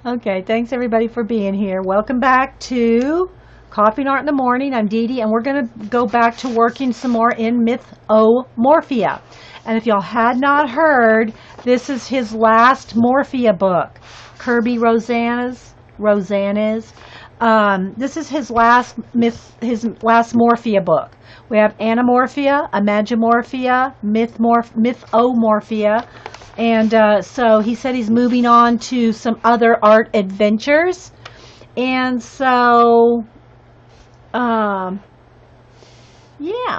Okay, thanks everybody for being here. Welcome back to Coffee and Art in the Morning. I'm Dee Dee, and we're going to go back to working some more in Mythomorphia. And if y'all had not heard, this is his last Morphia book, Kerby Rosanes. This is his last Morphia book. We have Anamorphia, Imagimorphia, Mythomorphia. And so he said he's moving on to some other art adventures. And so, yeah,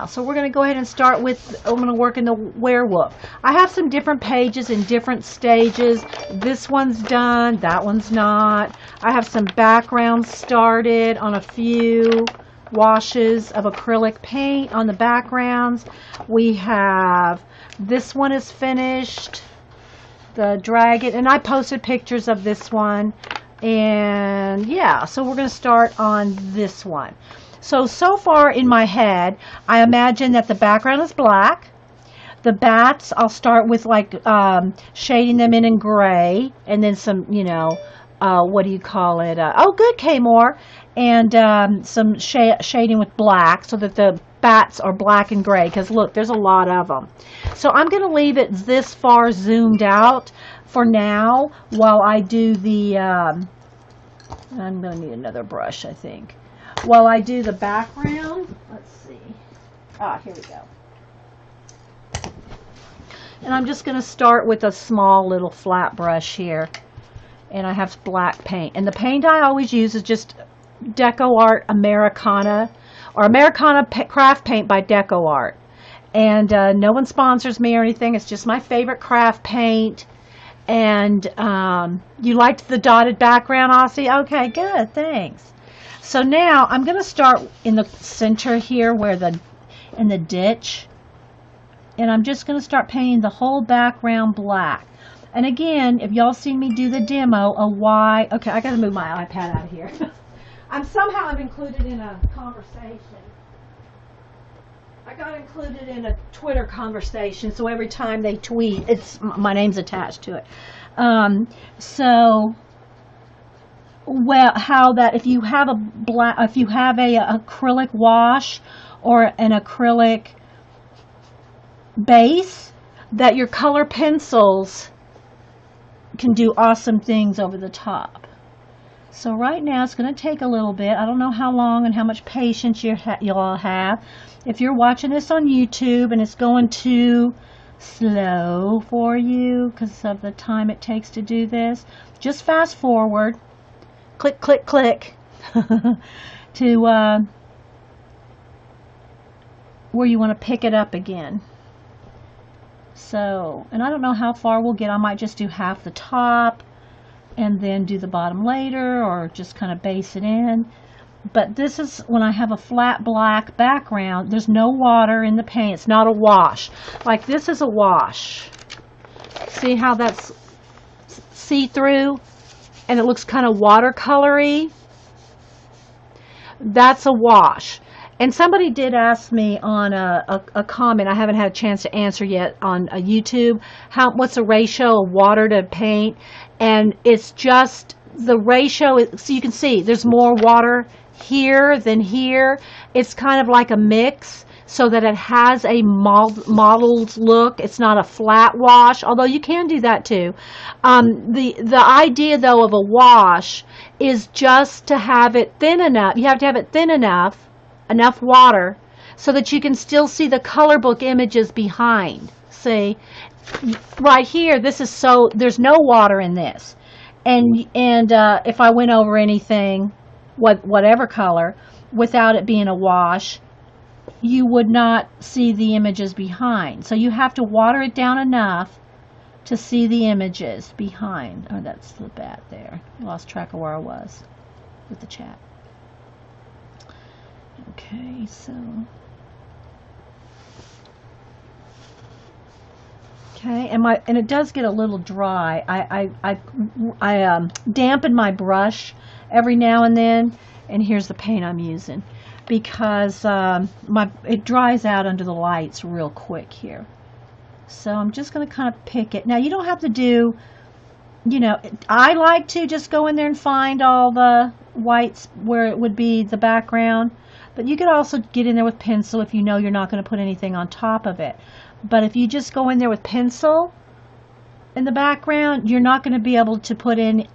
so we're going to go ahead and start with, I'm going to work in the WereWolf. I have some different pages in different stages. This one's done, that one's not. I have some backgrounds started on a few washes of acrylic paint on the backgrounds. We have, this one is finished. The dragon, and I posted pictures of this one, and yeah, so we're going to start on this one. So far in my head, I imagine that the background is black. The bats, I'll start with like shading them in gray, and then some, you know, what do you call it? Oh, good, K-More. And some shading with black so that the bats are black and gray, because look, there's a lot of them. So I'm going to leave it this far zoomed out for now while I do the, I'm going to need another brush, I think. While I do the background, let's see. Here we go. And I'm just going to start with a small little flat brush here. And I have black paint. And the paint I always use is just Deco Art Americana, or Americana Craft Paint by Deco Art. And no one sponsors me or anything. It's just my favorite craft paint. And you liked the dotted background, Aussie? Okay, good, thanks. So now I'm going to start in the center here where in the ditch. And I'm just going to start painting the whole background black. And again, if y'all seen me do the demo of why, okay, I got to move my iPad out of here. I'm included in a conversation. I got included in a Twitter conversation, so every time they tweet, my name's attached to it. Well, how that if you have a acrylic wash or an acrylic base, that your color pencils can do awesome things over the top. So right now it's going to take a little bit. I don't know how long and how much patience you'll all have. If you're watching this on YouTube and it's going too slow for you because of the time it takes to do this, just fast forward, click, click, click, to where you want to pick it up again. So, and I don't know how far we'll get. I might just do half the top and then do the bottom later, or just kind of base it in. But this is when I have a flat black background. There's no water in the paint. It's not a wash. Like this is a wash. See how that's see-through? And it looks kind of watercolory. That's a wash. And somebody did ask me on a comment, I haven't had a chance to answer yet on YouTube, what's the ratio of water to paint? And it's just the ratio, so you can see there's more water here than here. It's kind of like a mix so that it has a mottled look. It's not a flat wash, although you can do that too. The idea though of a wash is just to have it thin enough. You have to have it thin enough water so that you can still see the color book images behind. See, right here, this is there's no water in this, and if I went over anything, whatever color, without it being a wash, you would not see the images behind. So you have to water it down enough to see the images behind. Oh, that's the bat there. Lost track of where I was with the chat. Okay, so okay, and it does get a little dry. I dampen my brush every now and then, and here's the paint I'm using because it dries out under the lights real quick here. So I'm just going to kind of pick it. Now you don't have to do you know, I like to just go in there and find all the whites where it would be the background. But you could also get in there with pencil if you know you're not going to put anything on top of it. But if you just go in there with pencil in the background, you're not going to be able to put in,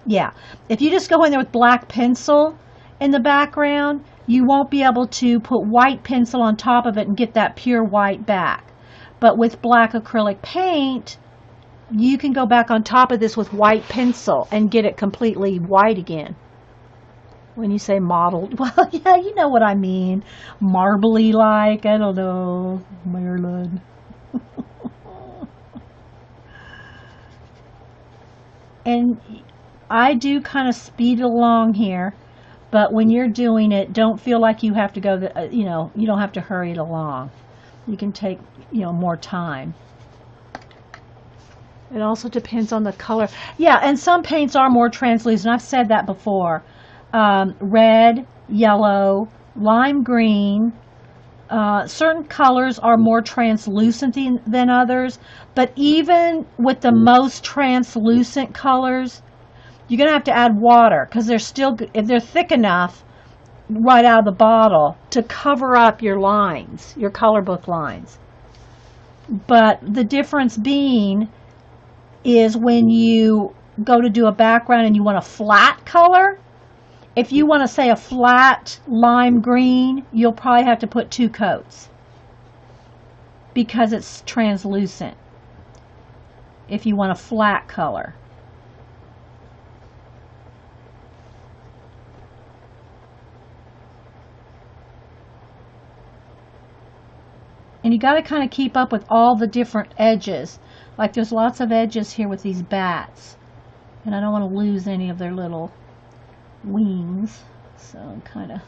yeah. If you just go in there with black pencil in the background, you won't be able to put white pencil on top of it and get that pure white back. But with black acrylic paint, you can go back on top of this with white pencil and get it completely white again. When you say mottled, well, yeah, you know what I mean. Marbly like, I don't know, Maryland. And I do kind of speed it along here, but when you're doing it, don't feel like you have to go, you don't have to hurry it along. You can take, more time. It also depends on the color. Yeah, and some paints are more translucent. I've said that before. Red, yellow, lime green. Certain colors are more translucent than others. But even with the most translucent colors, you're going to have to add water because they're thick enough right out of the bottle to cover up your lines, your color book lines. But the difference being is when you go to do a background and you want a flat color, if you want to say a flat lime green, you'll probably have to put 2 coats because it's translucent if you want a flat color. And you got to kind of keep up with all the different edges. Like there's lots of edges here with these bats. And I don't want to lose any of their little wings. So I'm kind of...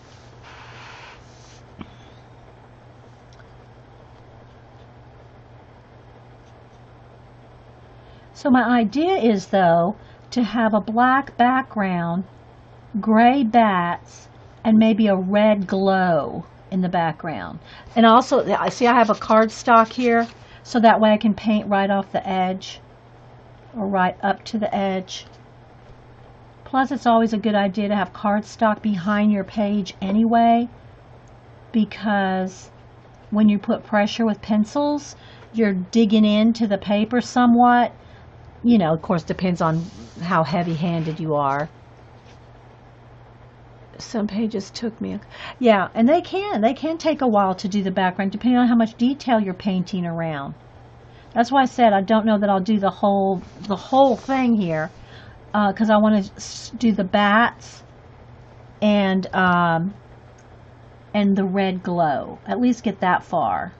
So my idea is, though, to have a black background, gray bats, and maybe a red glow in the background. And also, see, I have a cardstock here, so that way I can paint right off the edge or right up to the edge. Plus, it's always a good idea to have cardstock behind your page anyway, because when you put pressure with pencils, you're digging into the paper somewhat. Of course, depends on how heavy-handed you are. Some pages took me, yeah, and they can take a while to do the background depending on how much detail you're painting around. That's why I said I don't know that I'll do the whole thing here, because I want to do the bats and the red glow. At least get that far.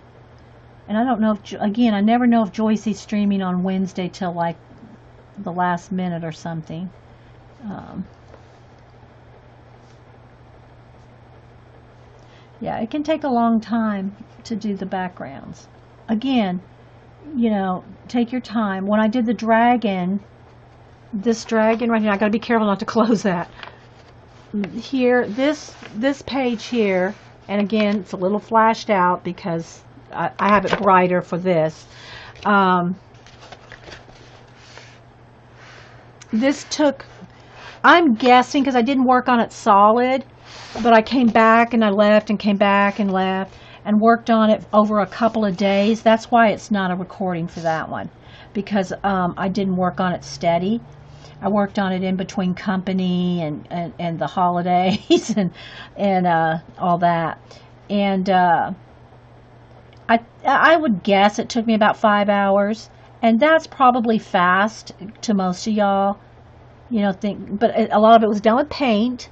And I don't know if, again, I never know if Joycey's streaming on Wednesday till like the last minute or something. Yeah, it can take a long time to do the backgrounds. Again, take your time. When I did the dragon, this dragon right here, I got to be careful not to close that. Here, this page here, and again, it's a little flashed out because I have it brighter for this. This took, I'm guessing, because I didn't work on it solid, but I came back and I left and came back and left and worked on it over a couple of days. That's why it's not a recording for that one, because I didn't work on it steady. I worked on it in between company and the holidays and all that. And I would guess it took me about 5 hours, and that's probably fast to most of y'all. But a lot of it was done with paint.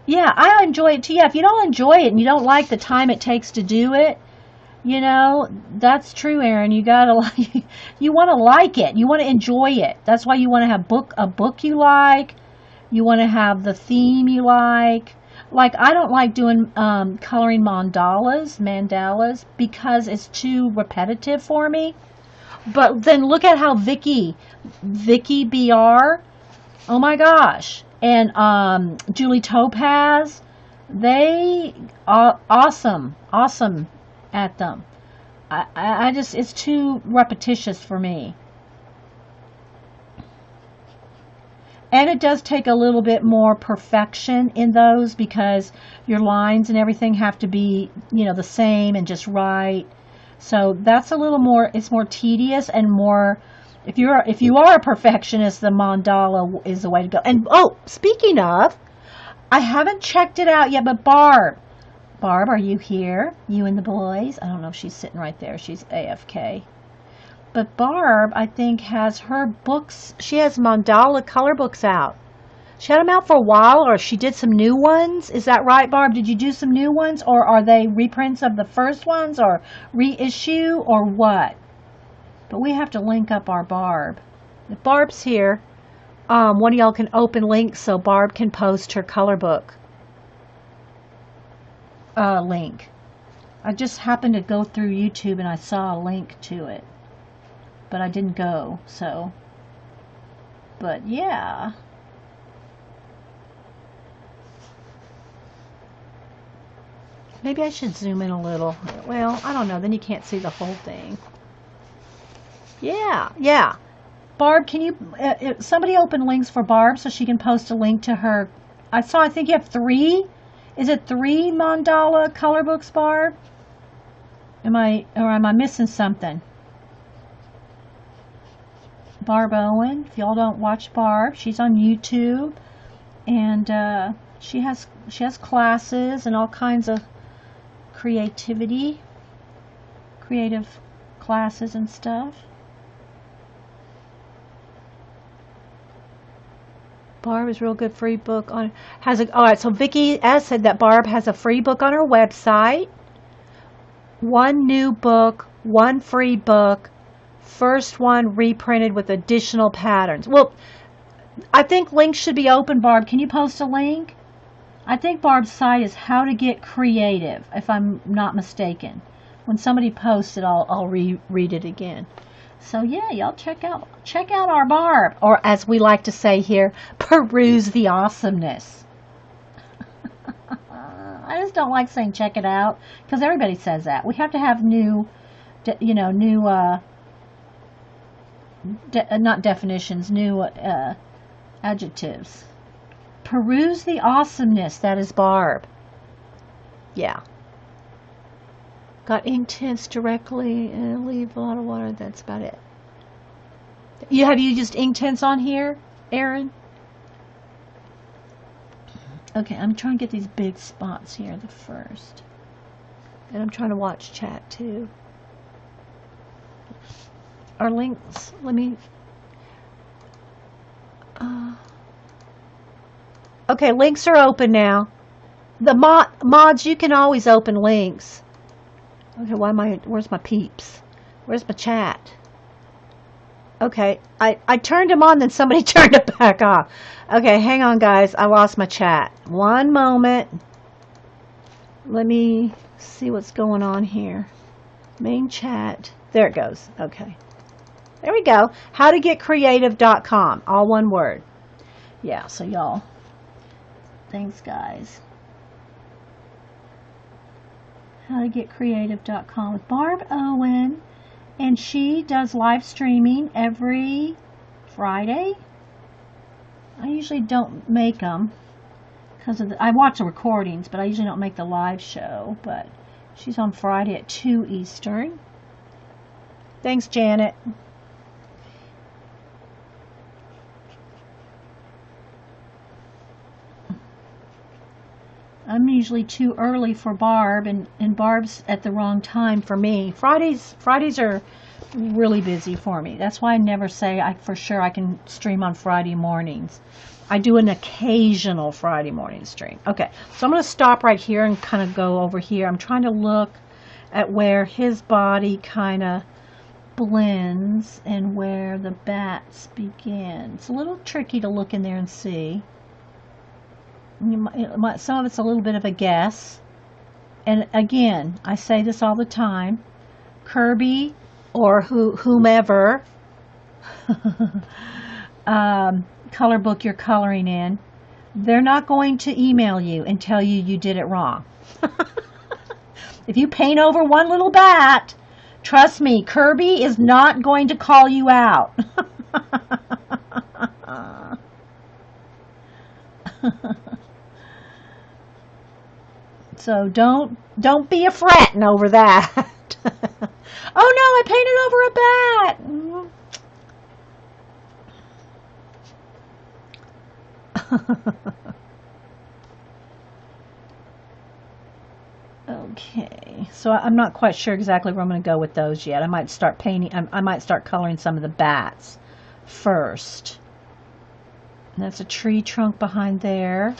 Yeah, I enjoy it too. Yeah, if you don't enjoy it and you don't like the time it takes to do it, that's true, Erin. You want to like it. You want to enjoy it. That's why you want to have a book you like. You want to have the theme you like. Like, I don't like doing coloring mandalas, because it's too repetitive for me. But then look at how Vicky BR, oh my gosh, and Julie Topaz, they are awesome at them. I just, it's too repetitious for me. And it does take a little bit more perfection in those, because your lines and everything have to be, you know, the same and just right. So that's a little more, it's more tedious and more, if you are a perfectionist, the mandala is the way to go. And oh, speaking of, I haven't checked it out yet, but Barb, are you here? You and the boys? I don't know if she's sitting right there. She's AFK. But Barb, I think, has her books. She has mandala color books out. She had them out for a while, or she did some new ones. Is that right, Barb? Did you do some new ones, or are they reprints of the first ones, or reissue, or what? But we have to link up our Barb. If Barb's here, one of y'all can open links so Barb can post her color book link. I just happened to go through YouTube and I saw a link to it, but I didn't go, so. But yeah. Maybe I should zoom in a little. Well, I don't know. Then you can't see the whole thing. Yeah. Barb, can you, somebody open links for Barb so she can post a link to her. I think you have 3. Is it 3 mandala color books, Barb? Am I missing something? Barb Owen, if y'all don't watch Barb, she's on YouTube, and she has classes and all kinds of creative classes and stuff. Barb is real good free book on all right, so Vicki S said that Barb has a free book on her website. 1 new book, 1 free book, first one reprinted with additional patterns. Well, I think links should be open, Barb. Can you post a link? I think Barb's site is How to Get Creative, if I'm not mistaken. When somebody posts it, I'll reread it again. So yeah, y'all check out our Barb, or as we like to say here, peruse the awesomeness. I just don't like saying check it out, because everybody says that. We have to have new not definitions, new adjectives. Peruse the awesomeness. That is Barb. Yeah. Got ink tints directly and leave a lot of water. That's about it. Have you used ink tints on here, Erin? Okay, I'm trying to get these big spots here the first. And I'm trying to watch chat too. Our links, let me... okay, links are open now. The mods, you can always open links. Okay, where's my peeps? Where's my chat? Okay, I turned them on, then somebody turned it back off. Okay, hang on, guys. I lost my chat. One moment. Let me see what's going on here. Main chat. There it goes. Okay. There we go. howtogetcreative.com. All one word. Yeah, so y'all. Thanks, guys. howtogetcreative.com with Barb Owen, and she does live streaming every Friday. I usually don't make them because I watch the recordings, but I usually don't make the live show. But she's on Friday at 2 Eastern. Thanks, Janet. I'm usually too early for Barb, and Barb's at the wrong time for me. Fridays are really busy for me. That's why I never say for sure I can stream on Friday mornings. I do an occasional Friday morning stream. Okay, so I'm going to stop right here and kind of go over here. I'm trying to look at where his body kind of blends and where the bats begin. It's a little tricky to look in there and see. Some of it's a little bit of a guess, and again, I say this all the time, Kerby or whomever color book you're coloring in, they're not going to email you and tell you did it wrong. If you paint over one little bat, trust me, Kerby is not going to call you out. So don't be a fretting over that. Oh no, I painted over a bat. Okay, so I'm not quite sure exactly where I'm going to go with those yet. I might start painting, I might start coloring some of the bats first. And that's a tree trunk behind there.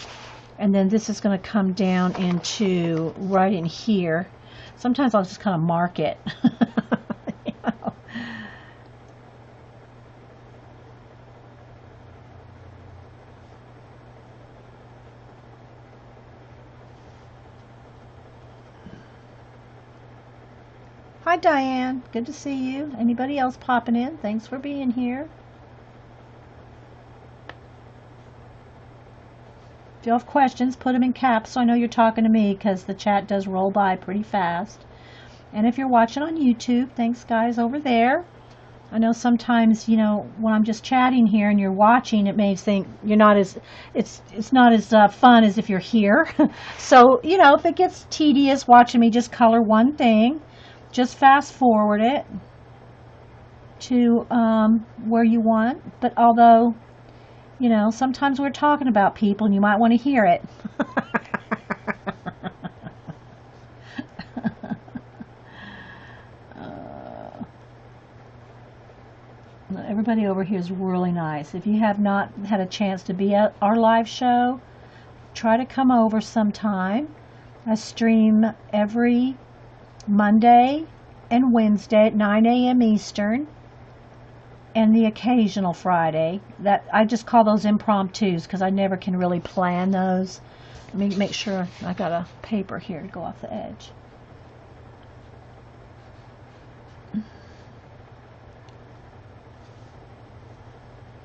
And then this is going to come down into right in here. Sometimes I'll just kind of mark it. You know? Hi Diane, good to see you. Anybody else popping in? Thanks for being here. If you have questions, put them in caps so I know you're talking to me, because the chat does roll by pretty fast. And if you're watching on YouTube, thanks guys over there. I know sometimes, you know, when I'm just chatting here and you're watching, it may think you're not as, it's not as fun as if you're here. So, you know, if it gets tedious watching me just color one thing, just fast forward it to where you want. But although, you know, sometimes we're talking about people and you might want to hear it. Everybody over here is really nice. If you have not had a chance to be at our live show, try to come over sometime. I stream every Monday and Wednesday at 9 a.m. Eastern, and the occasional Friday. That I just call those impromptus because I never can really plan those. Let me make sure I got a paper here to go off the edge.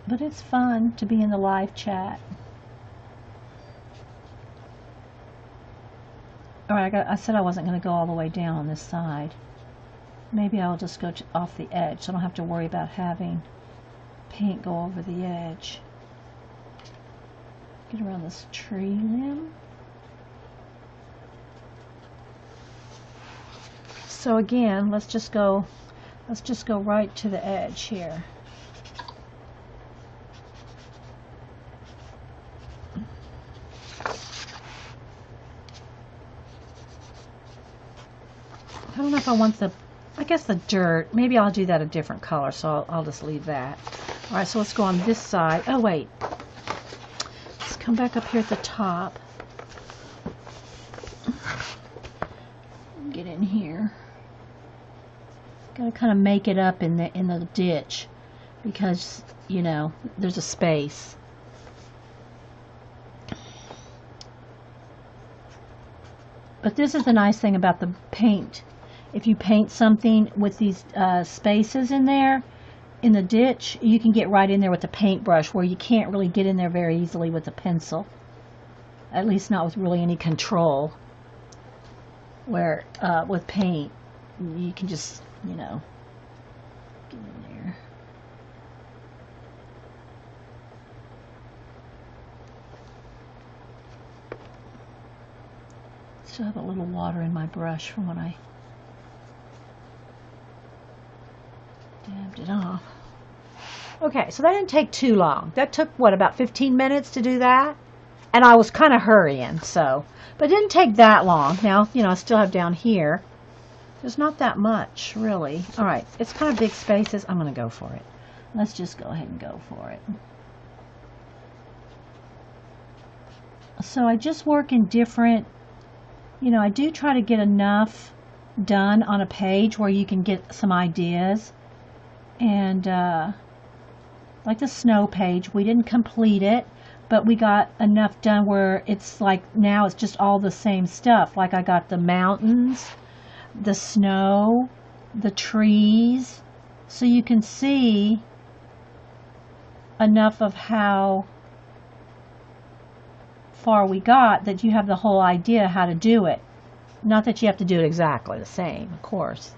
But it's fun to be in the live chat. Alright, I said I wasn't going to go all the way down on this side. Maybe I'll just go off the edge so I don't have to worry about having paint go over the edge. Get around this tree limb. So again, let's just go right to the edge here. I don't know if I want I guess the dirt. Maybe I'll do that a different color, so I'll just leave that. Alright, so let's go on this side. Oh, wait. Let's come back up here at the top. Get in here. Gotta kind of make it up in the ditch because, you know, there's a space. But this is the nice thing about the paint. If you paint something with these spaces in there, in the ditch, you can get right in there with the paintbrush where you can't really get in there very easily with a pencil. At least not with really any control. Where with paint, you can just, you know, get in there. Still have a little water in my brush from when I dabbed it off. Okay, so that didn't take too long. That took, what, about 15 minutes to do that? And I was kind of hurrying, so. But it didn't take that long. Now, you know, I still have down here. There's not that much, really. All right, it's kind of big spaces. I'm going to go for it. Let's just go ahead and go for it. So I just work in different, you know, I do try to get enough done on a page where you can get some ideas. And like the snow page, we didn't complete it, but we got enough done where it's like now it's just all the same stuff. Like I got the mountains, the snow, the trees, so you can see enough of how far we got that you have the whole idea how to do it. Not that you have to do it exactly the same, of course.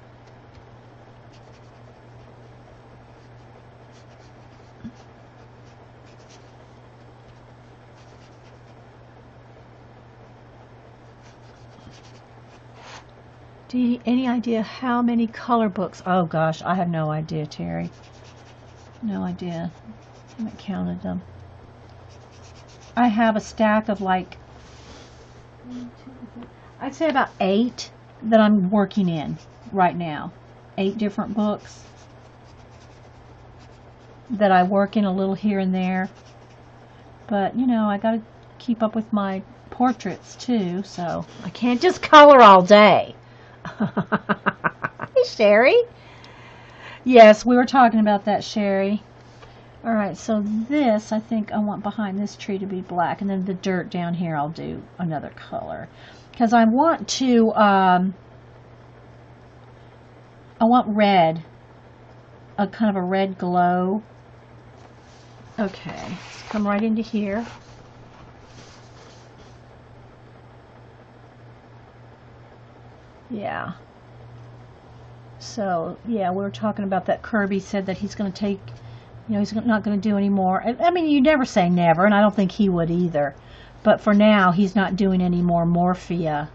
Any idea how many color books? Oh gosh, I have no idea, Terry. No idea. I haven't counted them. I have a stack of like, I'd say about 8 that I'm working in right now. 8 different books that I work in a little here and there. But, you know, I got to keep up with my portraits too, so I can't just color all day. Hey, Sherry. Yes, we were talking about that, Sherry. All right, so this, I think I want behind this tree to be black, and then the dirt down here I'll do another color. Because I want to, I want red, a kind of a red glow. Okay, let's come right into here. Yeah. So, yeah, we were talking about that. Kerby said that he's going to take, you know, he's not going to do any more. I mean, you never say never, and I don't think he would either. But for now, he's not doing any more Morphia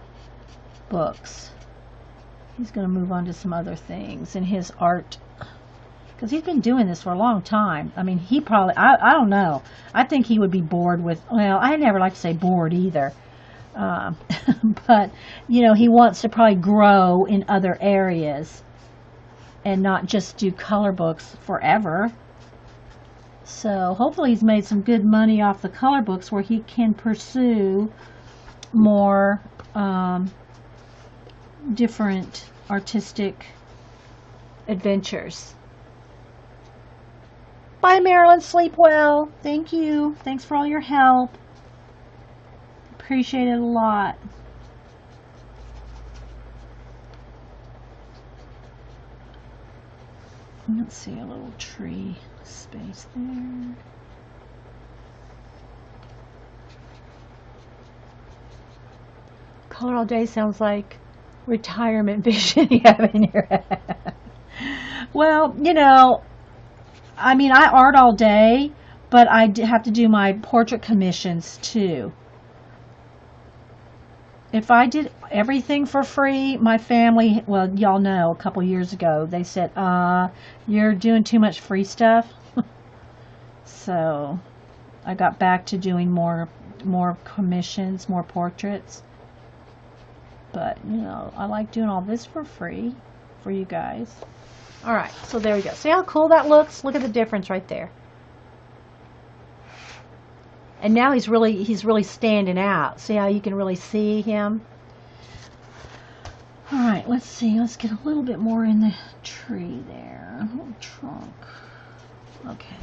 books. He's going to move on to some other things in his art. Because he's been doing this for a long time. I mean, he probably, I don't know. I think he would be bored with, well, I never like to say bored either. But, you know, he wants to probably grow in other areas and not just do color books forever. So hopefully he's made some good money off the color books where he can pursue more different artistic adventures. Bye, Marilyn. Sleep well. Thank you. Thanks for all your help. Appreciate it a lot. Let's see, a little tree space there. Color all day sounds like retirement vision you have in your head. Well, you know, I mean, I art all day, but I have to do my portrait commissions too. If I did everything for free, my family, well, y'all know, a couple years ago, they said, you're doing too much free stuff. So I got back to doing more commissions, more portraits. But, you know, I like doing all this for free for you guys. All right, so there we go. See how cool that looks? Look at the difference right there. And now he's really standing out. See how you can really see him? All right, let's see. Let's get a little bit more in the tree there. A little trunk. Okay.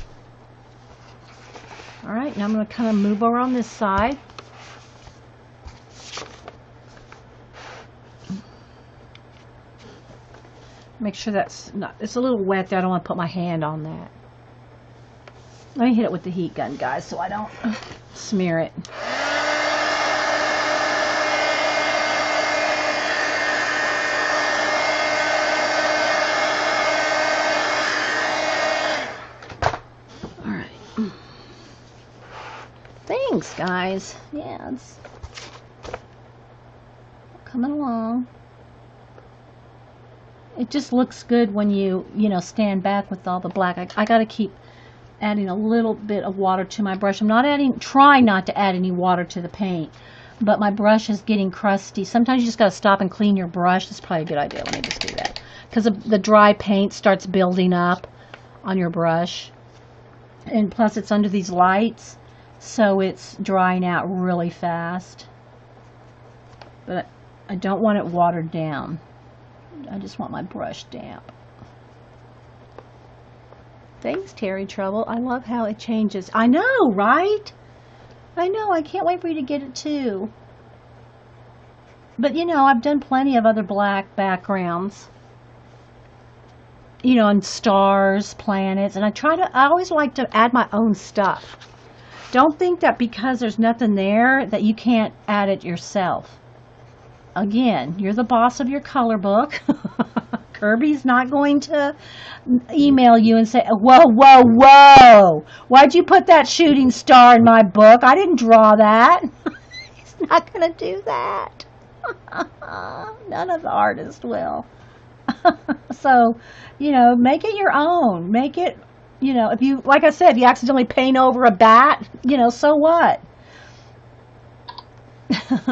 All right, now I'm going to kind of move over on this side. Make sure that's not, it's a little wet there. I don't want to put my hand on that. Let me hit it with the heat gun, guys, so I don't smear it. All right. Thanks, guys. Yeah, it's coming along. It just looks good when you know, stand back with all the black. I got to keep adding a little bit of water to my brush. I'm not trying not to add any water to the paint, but my brush is getting crusty. Sometimes you just got to stop and clean your brush. That's probably a good idea. Let me just do that. Because the dry paint starts building up on your brush. And plus it's under these lights, so it's drying out really fast. But I don't want it watered down. I just want my brush damp. Thanks, Terry Trouble. I love how it changes. I know, right? I know. I can't wait for you to get it too. But, you know, I've done plenty of other black backgrounds. You know, and stars, planets. And I always like to add my own stuff. Don't think that because there's nothing there that you can't add it yourself. again, you're the boss of your color book. Kerby's not going to email you and say, whoa, whoa, whoa, why'd you put that shooting star in my book? I didn't draw that. He's not going to do that. None of the artists will. So, you know, make it your own. Make it, you know, if you, like I said, if you accidentally paint over a bat, you know, so what?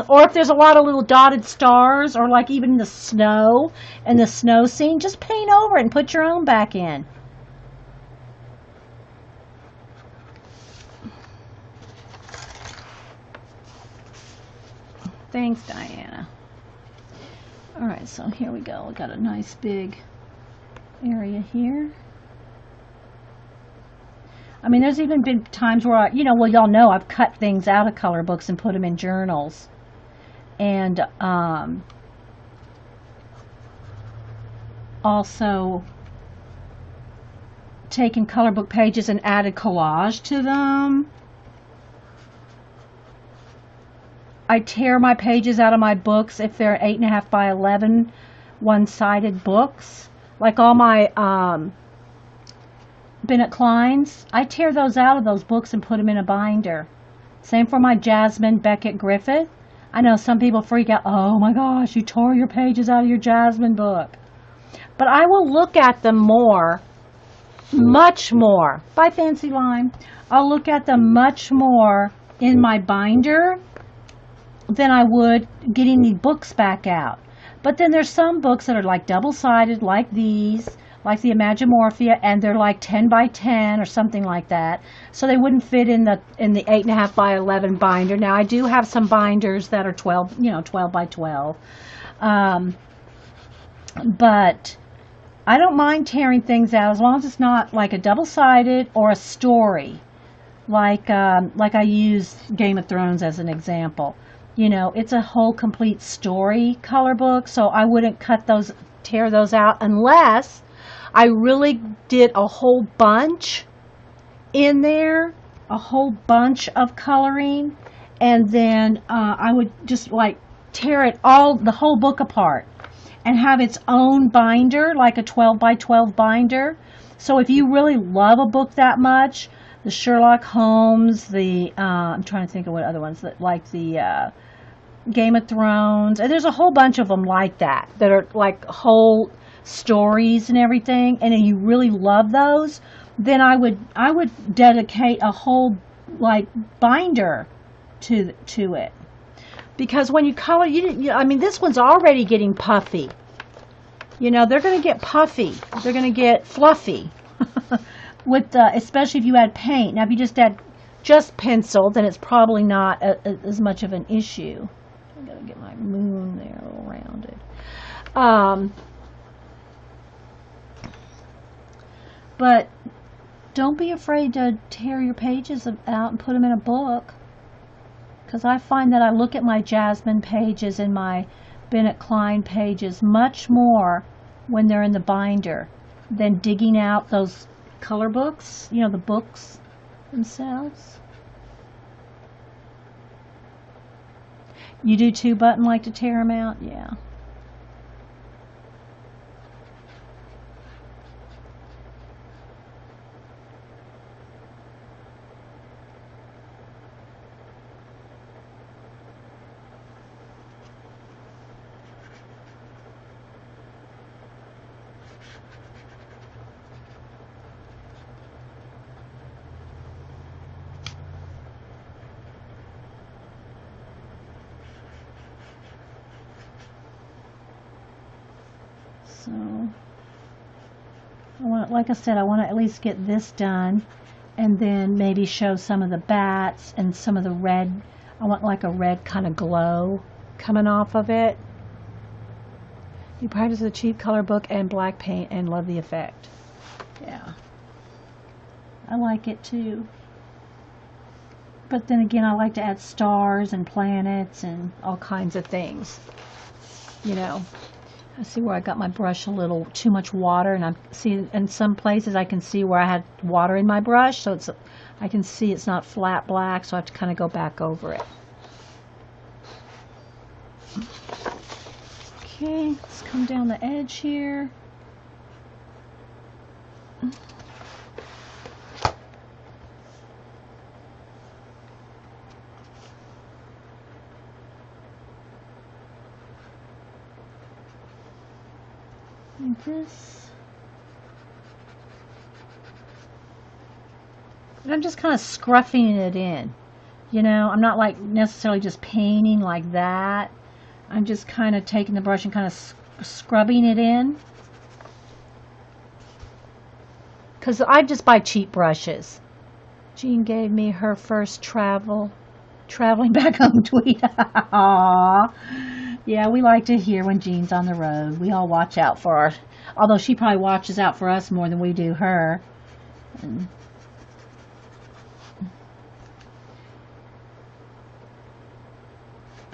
Or if there's a lot of little dotted stars, or like even the snow and the snow scene, just paint over it and put your own back in. Thanks, Diana. All right, so here we go. We got a nice big area here. I mean, there's even been times where, you know, well, y'all know I've cut things out of color books and put them in journals. And also taken color book pages and added collage to them. I tear my pages out of my books if they're 8.5 by 11 one-sided books. Like all my Bennett Kleins, I tear those out of those books and put them in a binder. Same for my Jasmine Beckett Griffith. I know some people freak out, oh my gosh, you tore your pages out of your Jasmine book. But I will look at them more, much more. Bye, Fancy Lime. I'll look at them much more in my binder than I would getting the books back out. But then there's some books that are like double-sided, like these, like the Mythomorphia, and they're like 10 by 10 or something like that. So they wouldn't fit in the 8.5 by 11 binder. Now I do have some binders that are 12, you know, 12 by 12. But I don't mind tearing things out as long as it's not like a double-sided or a story. Like I use Game of Thrones as an example. You know, it's a whole complete story color book, so I wouldn't tear those out unless I really did a whole bunch in there, a whole bunch of coloring, and then I would just like tear it the whole book apart and have its own binder, like a 12 by 12 binder. So if you really love a book that much, the Sherlock Holmes, I'm trying to think of what other ones, like the Game of Thrones, and there's a whole bunch of them like that are like whole stories and everything, and if you really love those, then I would dedicate a whole like binder to it, because when you color, I mean, this one's already getting puffy. You know, they're going to get puffy, they're going to get fluffy with especially if you add paint. Now if you just add pencil, then it's probably not as much of an issue. I'm going to get my moon there a little rounded. But don't be afraid to tear your pages out and put them in a book. Because I find that I look at my Jasmine pages and my Bennett Klein pages much more when they're in the binder than digging out those color books, you know, the books themselves. You do too, Button, like to tear them out? Yeah. So, like I said, I want to at least get this done, and then maybe show some of the bats and some of the red. I want like a red kind of glow coming off of it. You practice a cheap color book and black paint and love the effect. Yeah, I like it too. But then again, I like to add stars and planets and all kinds of things, you know. I see where I got my brush a little too much water, and I'm seeing in some places I can see where I had water in my brush, so I can see it's not flat black, so I have to kind of go back over it. Okay, let's come down the edge here. And this. And I'm just kind of scruffing it in. You know, I'm not like necessarily just painting like that. I'm just kind of taking the brush and kind of scrubbing it in. Because I just buy cheap brushes. Jean gave me her first traveling back home tweet. Aww. Yeah, we like to hear when Jean's on the road. We all watch out for her. Although she probably watches out for us more than we do her. And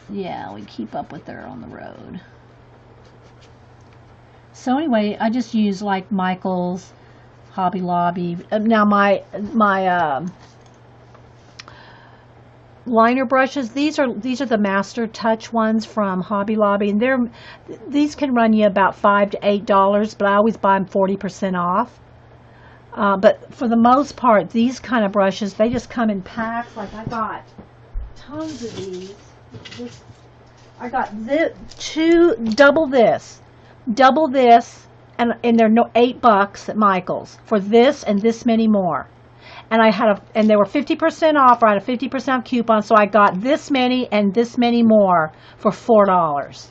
yeah, we keep up with her on the road. So anyway, I just use like Michael's, Hobby Lobby. Now my liner brushes, these are the Master Touch ones from Hobby Lobby, and these can run you about $5 to $8, but I always buy them 40% off. But for the most part, these kind of brushes, they just come in packs. Like I got tons of these. I got double this, and they're $8 at Michael's for this and this many more. And and they were 50% off, or I had a 50% coupon, so I got this many and this many more for $4.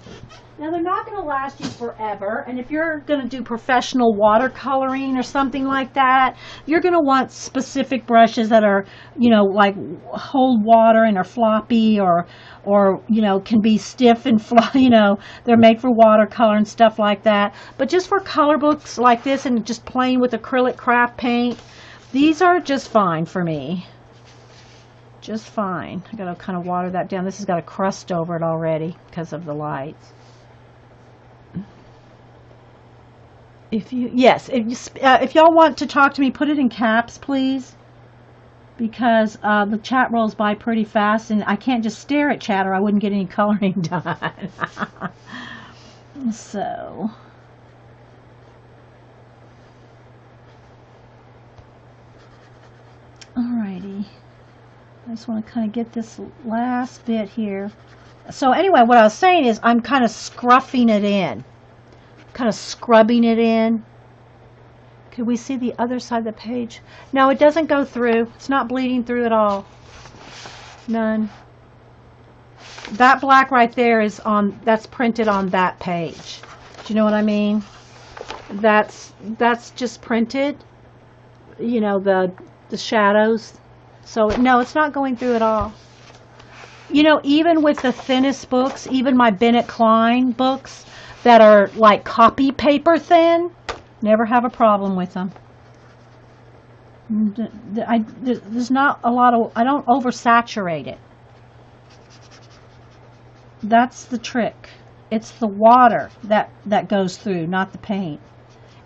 Now they're not going to last you forever, and if you're going to do professional watercoloring or something like that, you're going to want specific brushes that are, you know, like hold water and are floppy, or you know, can be stiff and you know, they're made for watercolor and stuff like that. But just for color books like this and just playing with acrylic craft paint, these are just fine for me. Just fine. I got to kind of water that down. This has got a crust over it already because of the lights. If y'all want to talk to me, put it in caps, please, because the chat rolls by pretty fast, and I can't just stare at chat or I wouldn't get any coloring done. So, alrighty, I just want to kind of get this last bit here. So anyway, what I was saying is I'm kind of scruffing it in. Kind of scrubbing it in. Could we see the other side of the page? No, it doesn't go through. It's not bleeding through at all. None. That black right there that's printed on that page. Do you know what I mean? That's just printed. You know, the shadows. So no, it's not going through at all. You know, even with the thinnest books, even my Bennett Klein books, that are like copy paper thin, never have a problem with them. There's not a lot of, I don't oversaturate it. That's the trick. It's the water that goes through, not the paint.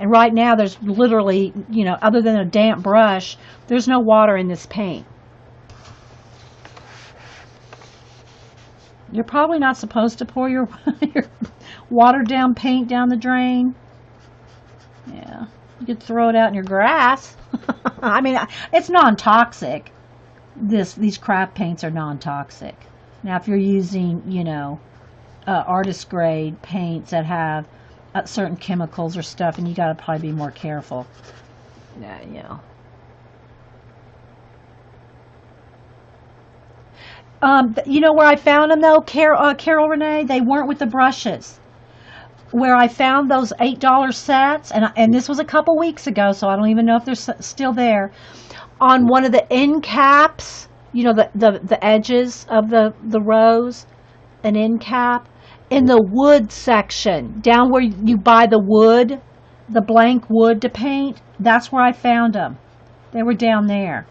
And right now there's literally, you know, other than a damp brush, there's no water in this paint. You're probably not supposed to pour your watered down paint down the drain. Yeah, you could throw it out in your grass. I mean, it's non-toxic. These craft paints are non-toxic. Now, if you're using, you know, artist grade paints that have certain chemicals or stuff, and you got to probably be more careful. Yeah, you know. You know where I found them though, Carol Renee? They weren't with the brushes. Where I found those $8 sets, and this was a couple weeks ago, so I don't even know if they're still there. On one of the end caps, you know, the edges of the rows, an end cap, in the wood section, down where you buy the wood, the blank wood to paint, that's where I found them. They were down there.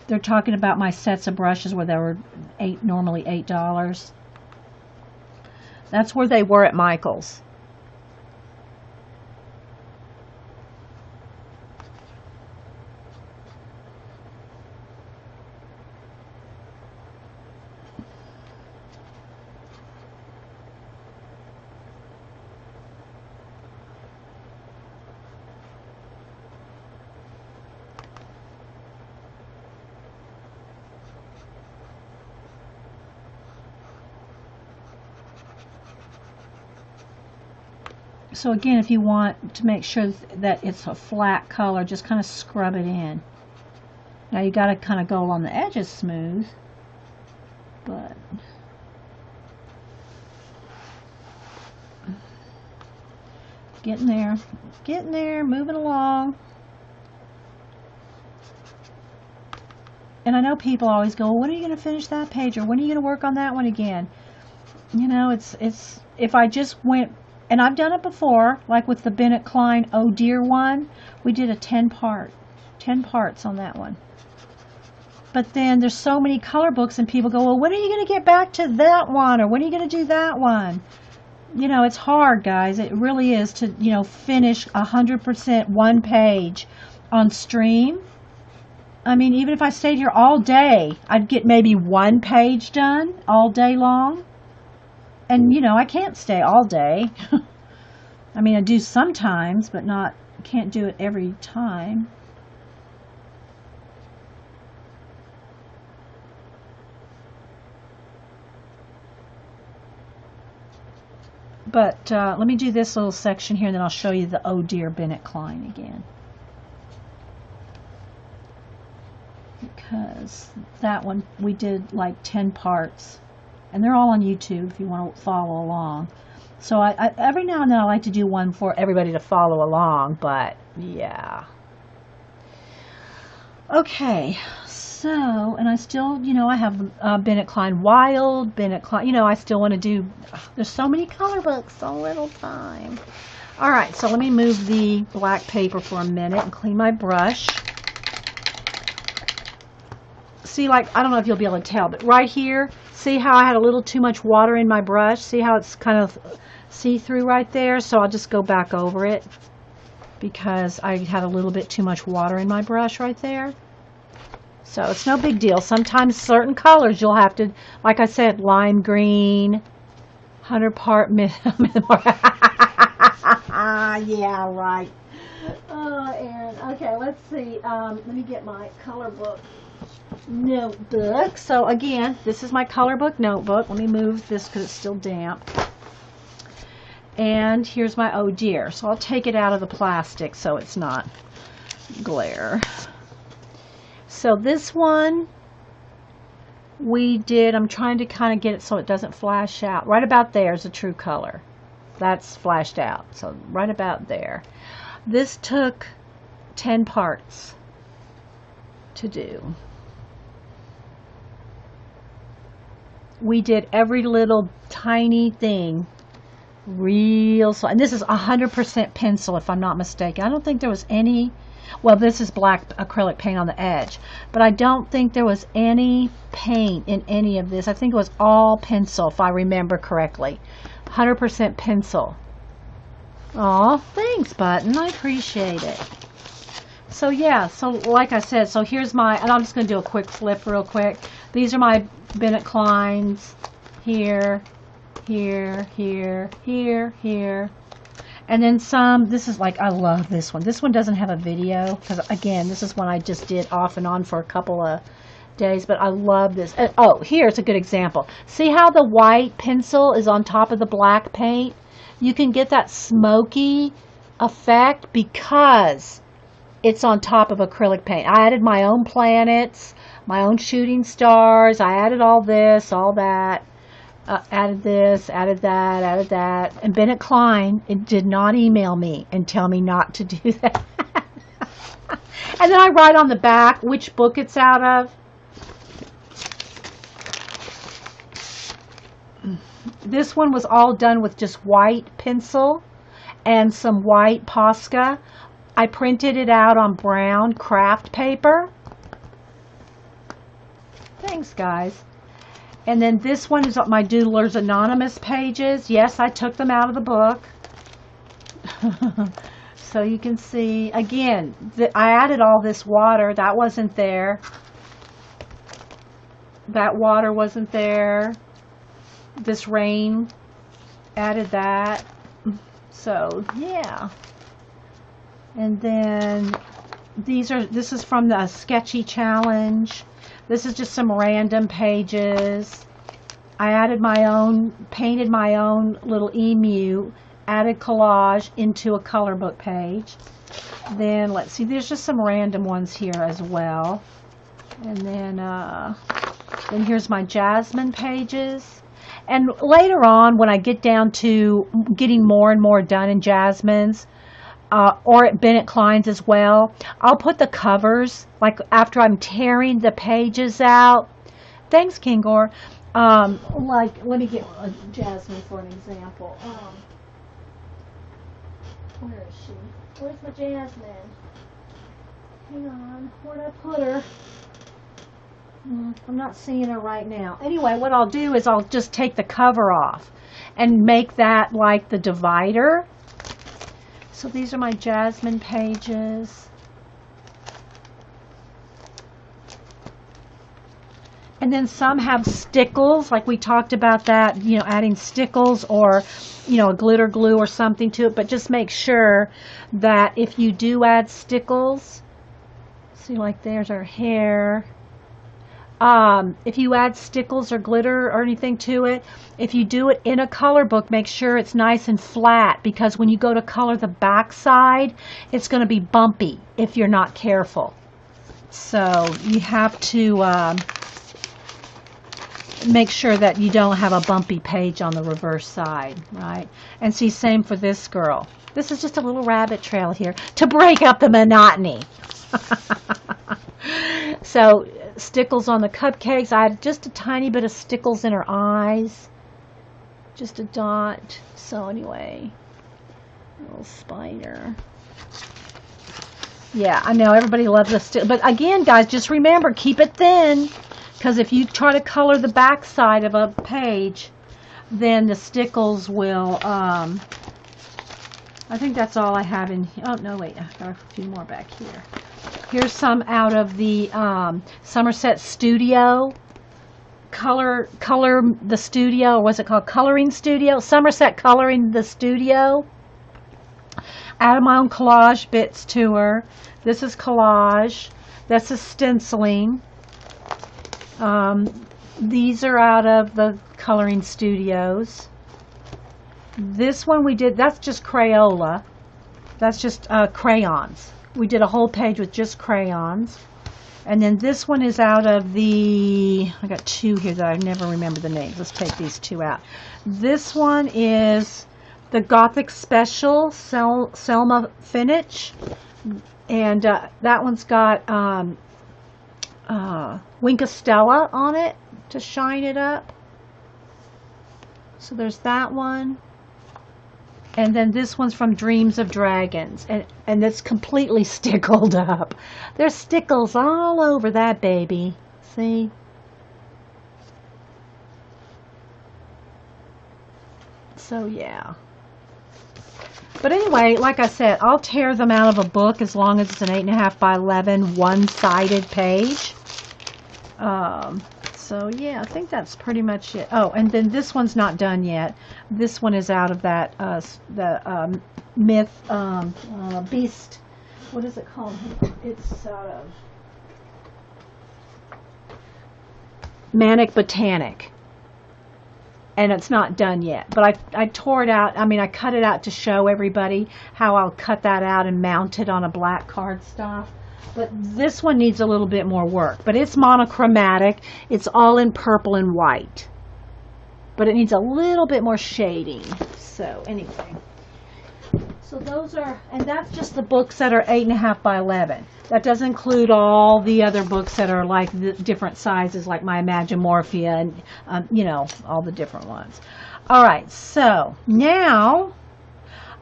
They're talking about my sets of brushes where they were normally $8. That's where they were at Michael's. So again, if you want to make sure that it's a flat color, just kind of scrub it in. Now you got to kind of go along the edges smooth, but getting there, moving along. And I know people always go, well, when are you going to finish that page, or when are you going to work on that one again? You know, it's if I just went, and I've done it before, like with the Bennett Klein Oh Dear one, we did a 10 parts on that one. But then there's so many color books, and people go, well, when are you going to get back to that one, or when are you going to do that one? You know, it's hard, guys. It really is to, you know, finish 100% one page on stream. I mean, even if I stayed here all day, I'd get maybe one page done all day long. And, you know, I can't stay all day. I mean, I do sometimes, but can't do it every time. But let me do this little section here, and then I'll show you the Oh Dear Bennett Klein again. Because that one, we did like 10 parts. And they're all on YouTube if you want to follow along. So I every now and then I like to do one for everybody to follow along, but yeah. Okay, so, and I still, you know, I have Bennett Klein Wild, Bennett Klein, you know, I still want to do, there's so many color books, so little time. All right, so let me move the black paper for a minute and clean my brush. See, like, I don't know if you'll be able to tell, but right here, see how I had a little too much water in my brush? See how it's kind of see-through right there? So I'll just go back over it because I had a little bit too much water in my brush right there. So it's no big deal. Sometimes certain colors you'll have to, like I said, lime green, 100 part Mythomorphia. Yeah, right. Oh, Erin. Okay, let's see. Let me get my color book notebook. So again, this is my color book notebook. Let me move this because it's still damp. And here's my Oh Dear. So I'll take it out of the plastic so it's not glare. So this one we did, I'm trying to kind of get it so it doesn't flash out. Right about there is a true color. That's flashed out. So right about there. This took 10 parts to do. We did every little tiny thing real slow. And this is 100% pencil if I'm not mistaken. I don't think there was any, well, this is black acrylic paint on the edge, but I don't think there was any paint in any of this. I think it was all pencil if I remember correctly. 100% pencil. Aw, thanks, Button. I appreciate it. So yeah, so like I said, so here's my, and I'm just going to do a quick flip real quick. These are my Bennett Kleins here, here, here, here, here. And then some, this is like, I love this one. This one doesn't have a video because, again, this is one I just did off and on for a couple of days, but I love this. Oh, here's a good example. See how the white pencil is on top of the black paint? You can get that smoky effect because it's on top of acrylic paint. I added my own planets, my own shooting stars. I added all this, all that. Added this, added that, added that. And Bennett Klein, it did not email me and tell me not to do that. And then I write on the back which book it's out of. This one was all done with just white pencil and some white Posca. I printed it out on brown craft paper. Thanks, guys. And then this one is my Doodlers Anonymous pages. Yes, I took them out of the book. So you can see, again, I added all this water. That wasn't there. That water wasn't there. This rain, added that. So, yeah. And then this is from the Sketchy Challenge. This is just some random pages. I added my own, painted my own little emu added collage into a color book page. Then let's see, there's just some random ones here as well. And then here's my Jasmine pages. And later on, when I get down to getting more and more done in Jasmine's, or at Bennett Klein's as well, I'll put the covers, like after I'm tearing the pages out. Thanks, Kingor. Like, let me get a Jasmine for an example. Where is she? Where's my Jasmine? Hang on, where'd I put her? I'm not seeing her right now. Anyway, what I'll do is I'll just take the cover off and make that like the divider. So these are my Jasmine pages. And then some have stickles, like we talked about that, you know, adding stickles or, you know, a glitter glue or something to it. But just make sure that if you do add stickles, see, like there's her hair. If you add stickles or glitter or anything to it, if you do it in a color book, make sure it's nice and flat, because when you go to color the back side, it's going to be bumpy if you're not careful. So you have to make sure that you don't have a bumpy page on the reverse side, right? And see, same for this girl. This is just a little rabbit trail here to break up the monotony. So stickles on the cupcakes. I had just a tiny bit of stickles in her eyes, just a dot. So anyway, little spider. Yeah, I know everybody loves the stick, but again, guys, just remember, keep it thin, because if you try to color the back side of a page, then the stickles will, I think that's all I have in here. Oh, no, wait, I've got a few more back here. Here's some out of the Somerset Studio, Color the Studio, or what's it called? Coloring Studio? Somerset Coloring the Studio. Added my own collage bits to her. This is collage. This is stenciling. These are out of the Coloring Studios. This one we did, that's just Crayola. That's just crayons. We did a whole page with just crayons. And then this one is out of the, I got two here that I never remember the names. Let's take these two out. This one is the Gothic Special Selma Finish. And that one's got Winkostella on it to shine it up. So there's that one. And then this one's from Dreams of Dragons, and it's completely stickled up. There's stickles all over that baby. See? So yeah. But anyway, like I said, I'll tear them out of a book as long as it's an 8.5 by 11 one-sided page. So yeah, I think that's pretty much it. Oh, and then this one's not done yet. This one is out of that Beast. What is it called? It's out of Manic Botanic, and it's not done yet. But I tore it out. I mean, I cut it out to show everybody how I'll cut that out and mount it on a black cardstock. But this one needs a little bit more work. But it's monochromatic. It's all in purple and white. But it needs a little bit more shading. So anyway. So those are, and that's just the books that are 8.5 by 11. That doesn't include all the other books that are like the different sizes, like my Mythomorphia and, you know, all the different ones. All right, so now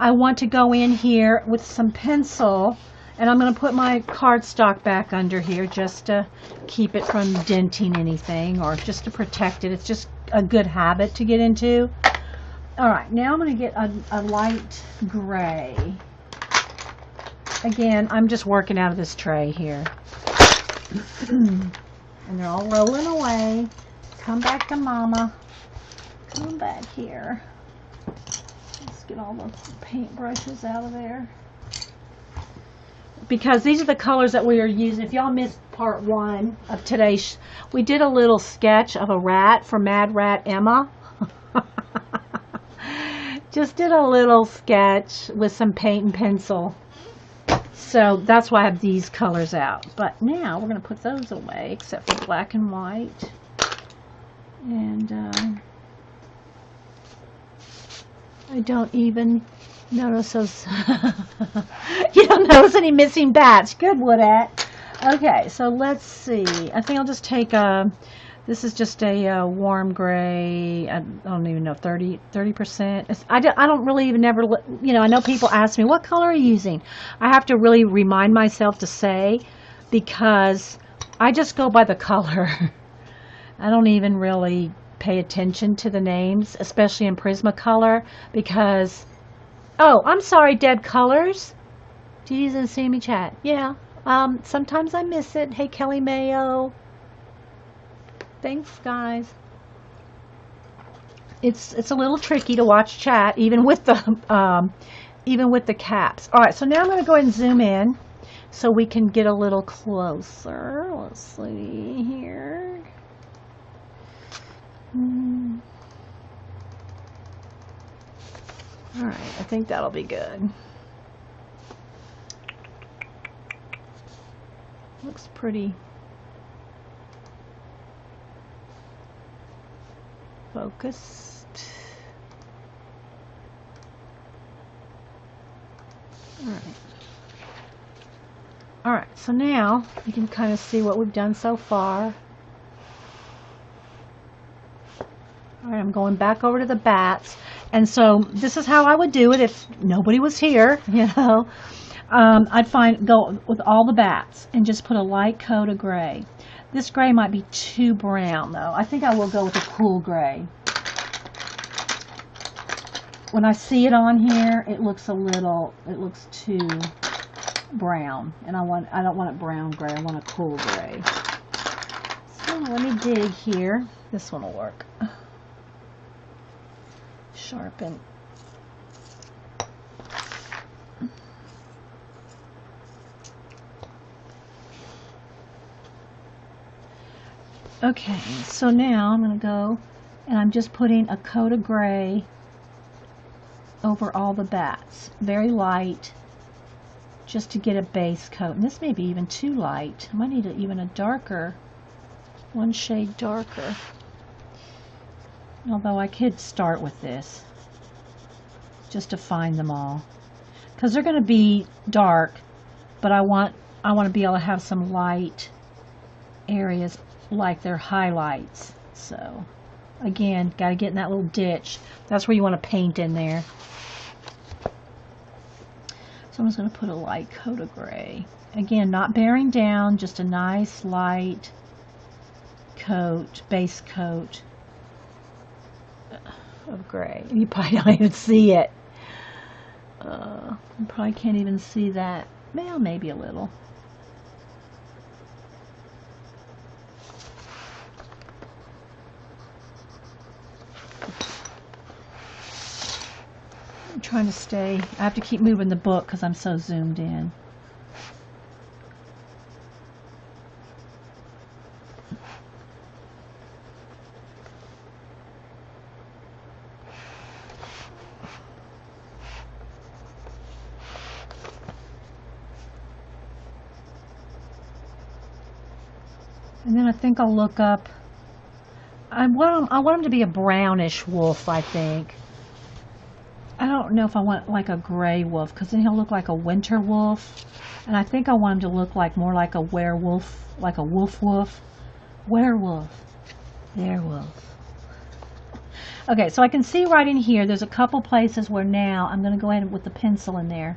I want to go in here with some pencil. And I'm going to put my cardstock back under here just to keep it from denting anything, or just to protect it. It's just a good habit to get into. All right, now I'm going to get a light gray. Again, I'm just working out of this tray here. And they're all rolling away. Come back to Mama. Come back here. Let's get all the paint brushes out of there. Because these are the colors that we are using. If y'all missed part 1 of today's, we did a little sketch of a rat for Mad Rat Emma. Just did a little sketch with some paint and pencil. So that's why I have these colors out. But now we're going to put those away, except for black and white. And I don't even notice those. You don't notice any missing bats. Good, Woodette. Okay, so let's see. I think I'll just take a, this is just a warm gray. I don't even know, 30%. I don't really even ever, you know, I know people ask me, what color are you using? I have to really remind myself to say, because I just go by the color. I don't even really pay attention to the names, especially in Prismacolor, because, oh, I'm sorry, Deb Colors. Did you see me chat? Yeah. Sometimes I miss it. Hey, Kelly Mayo. Thanks, guys. It's a little tricky to watch chat, even with the caps. All right, so now I'm going to go ahead and zoom in so we can get a little closer. Let's see here. All right, I think that'll be good. Looks pretty focused. All right, so now you can kind of see what we've done so far. All right, I'm going back over to the bats. And so this is how I would do it if nobody was here, you know. I'd go with all the bats and just put a light coat of gray. This gray might be too brown, though. I think I will go with a cool gray. When I see it on here, it looks too brown. And I don't want it brown gray. I want a cool gray. So let me dig here. This one will work. Sharpen. Okay, so now I'm going to go and I'm just putting a coat of gray over all the bats. Very light, just to get a base coat. And this may be even too light. I might need even a darker, one shade darker. Although I could start with this, just to find them all. Because they're going to be dark, but I want to be able to have some light areas like their highlights. So again, got to get in that little ditch. That's where you want to paint in there. So I'm just going to put a light coat of gray. Again, not bearing down, just a nice light coat, base coat of gray. You probably don't even see it. You probably can't even see that. Well, maybe a little. I'm trying to stay. I have to keep moving the book because I'm so zoomed in. And then I think I'll look up. I want him to be a brownish wolf, I think. I don't know if I want like a gray wolf, because then he'll look like a winter wolf. And I think I want him to look like more like a werewolf, like a wolf. Werewolf. Werewolf. Okay, so I can see right in here, there's a couple places where now I'm going to go ahead with the pencil in there,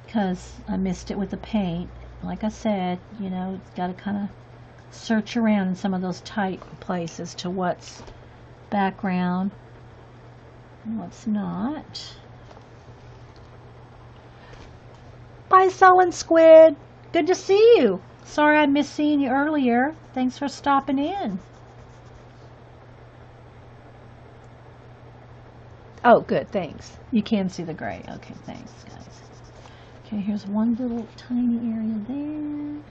because I missed it with the paint. Like I said, you know, it's got to kind of search around in some of those tight places to what's background and what's not. Bye, Sullen Squid. Good to see you. Sorry I missed seeing you earlier. Thanks for stopping in. Oh, good. Thanks. You can see the gray. Okay, thanks, guys. Okay, here's one little tiny area there.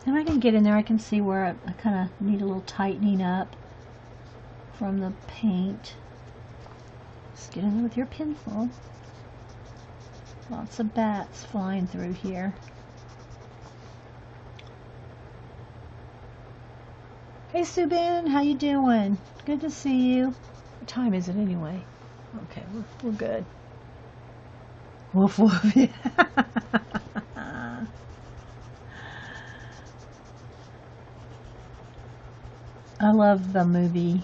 And I can get in there. I can see where I kind of need a little tightening up from the paint. Just get in there with your pencil. Lots of bats flying through here. Hey Subin, how you doing? Good to see you. What time is it anyway? Okay, we're good. Woof woof. Yeah. I love the movie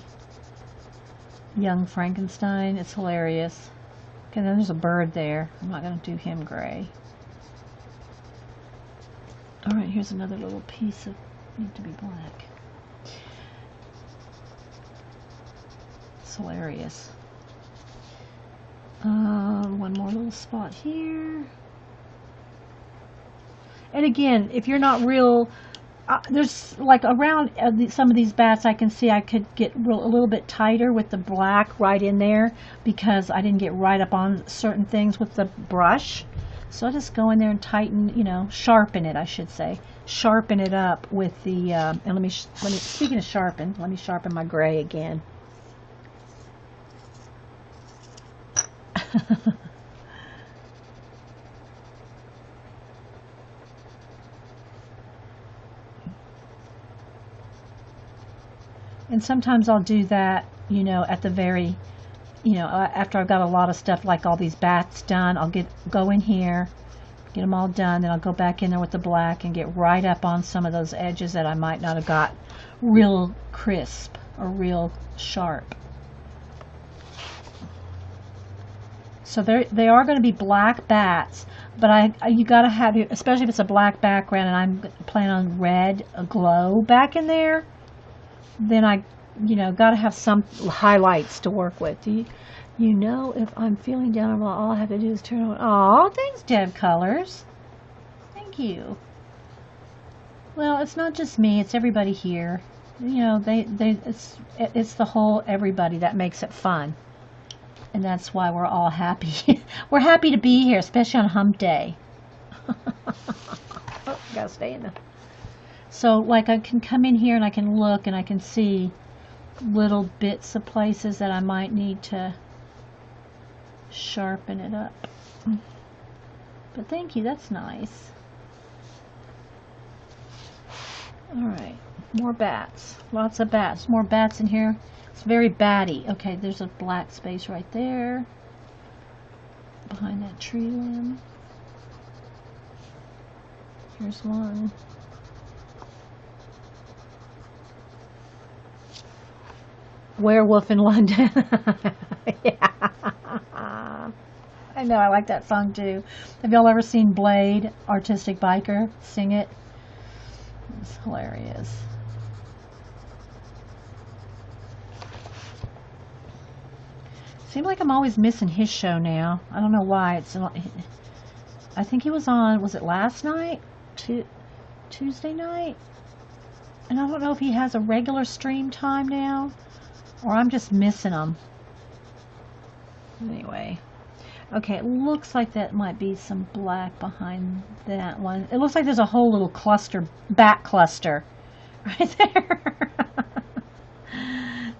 Young Frankenstein. It's hilarious. Okay, then there's a bird there. I'm not going to do him gray. Alright, here's another little piece of need to be black. It's hilarious. One more little spot here. And again, if you're not real, there's like around some of these bats I can see I could get a little bit tighter with the black right in there because I didn't get right up on certain things with the brush. So I just go in there and tighten, you know, sharpen it, I should say. Sharpen it up with the, and let me, speaking of sharpen, let me sharpen my gray again. And sometimes I'll do that, you know, at the very, you know, after I've got a lot of stuff like all these bats done, I'll go in here, get them all done, then I'll go back in there with the black and get right up on some of those edges that I might not have got real crisp or real sharp. So they are going to be black bats, but you got to have, especially if it's a black background and I'm planning on red glow back in there, then I, you know, got to have some highlights to work with. You know, if I'm feeling down, all I have to do is turn on. Oh, thanks, Deb Colors. Thank you. Well, it's not just me; it's everybody here. You know, it's the whole everybody that makes it fun, and that's why we're all happy. We're happy to be here, especially on Hump Day. Oh, gotta stay in there. So, like, I can come in here and I can look and I can see little bits of places that I might need to sharpen it up. But thank you, that's nice. Alright, more bats. Lots of bats. More bats in here. It's very batty. Okay, there's a black space right there. Behind that tree limb. Here's one. Werewolf in London. Yeah. I know, I like that song too. Have y'all ever seen Blade, Artistic Biker, sing it? It's hilarious. Seems like I'm always missing his show now. I don't know why. I think he was on, was it last night? Tuesday night? And I don't know if he has a regular stream time now, or I'm just missing them. Anyway. Okay, it looks like that might be some black behind that one. It looks like there's a whole little cluster, bat cluster, right there.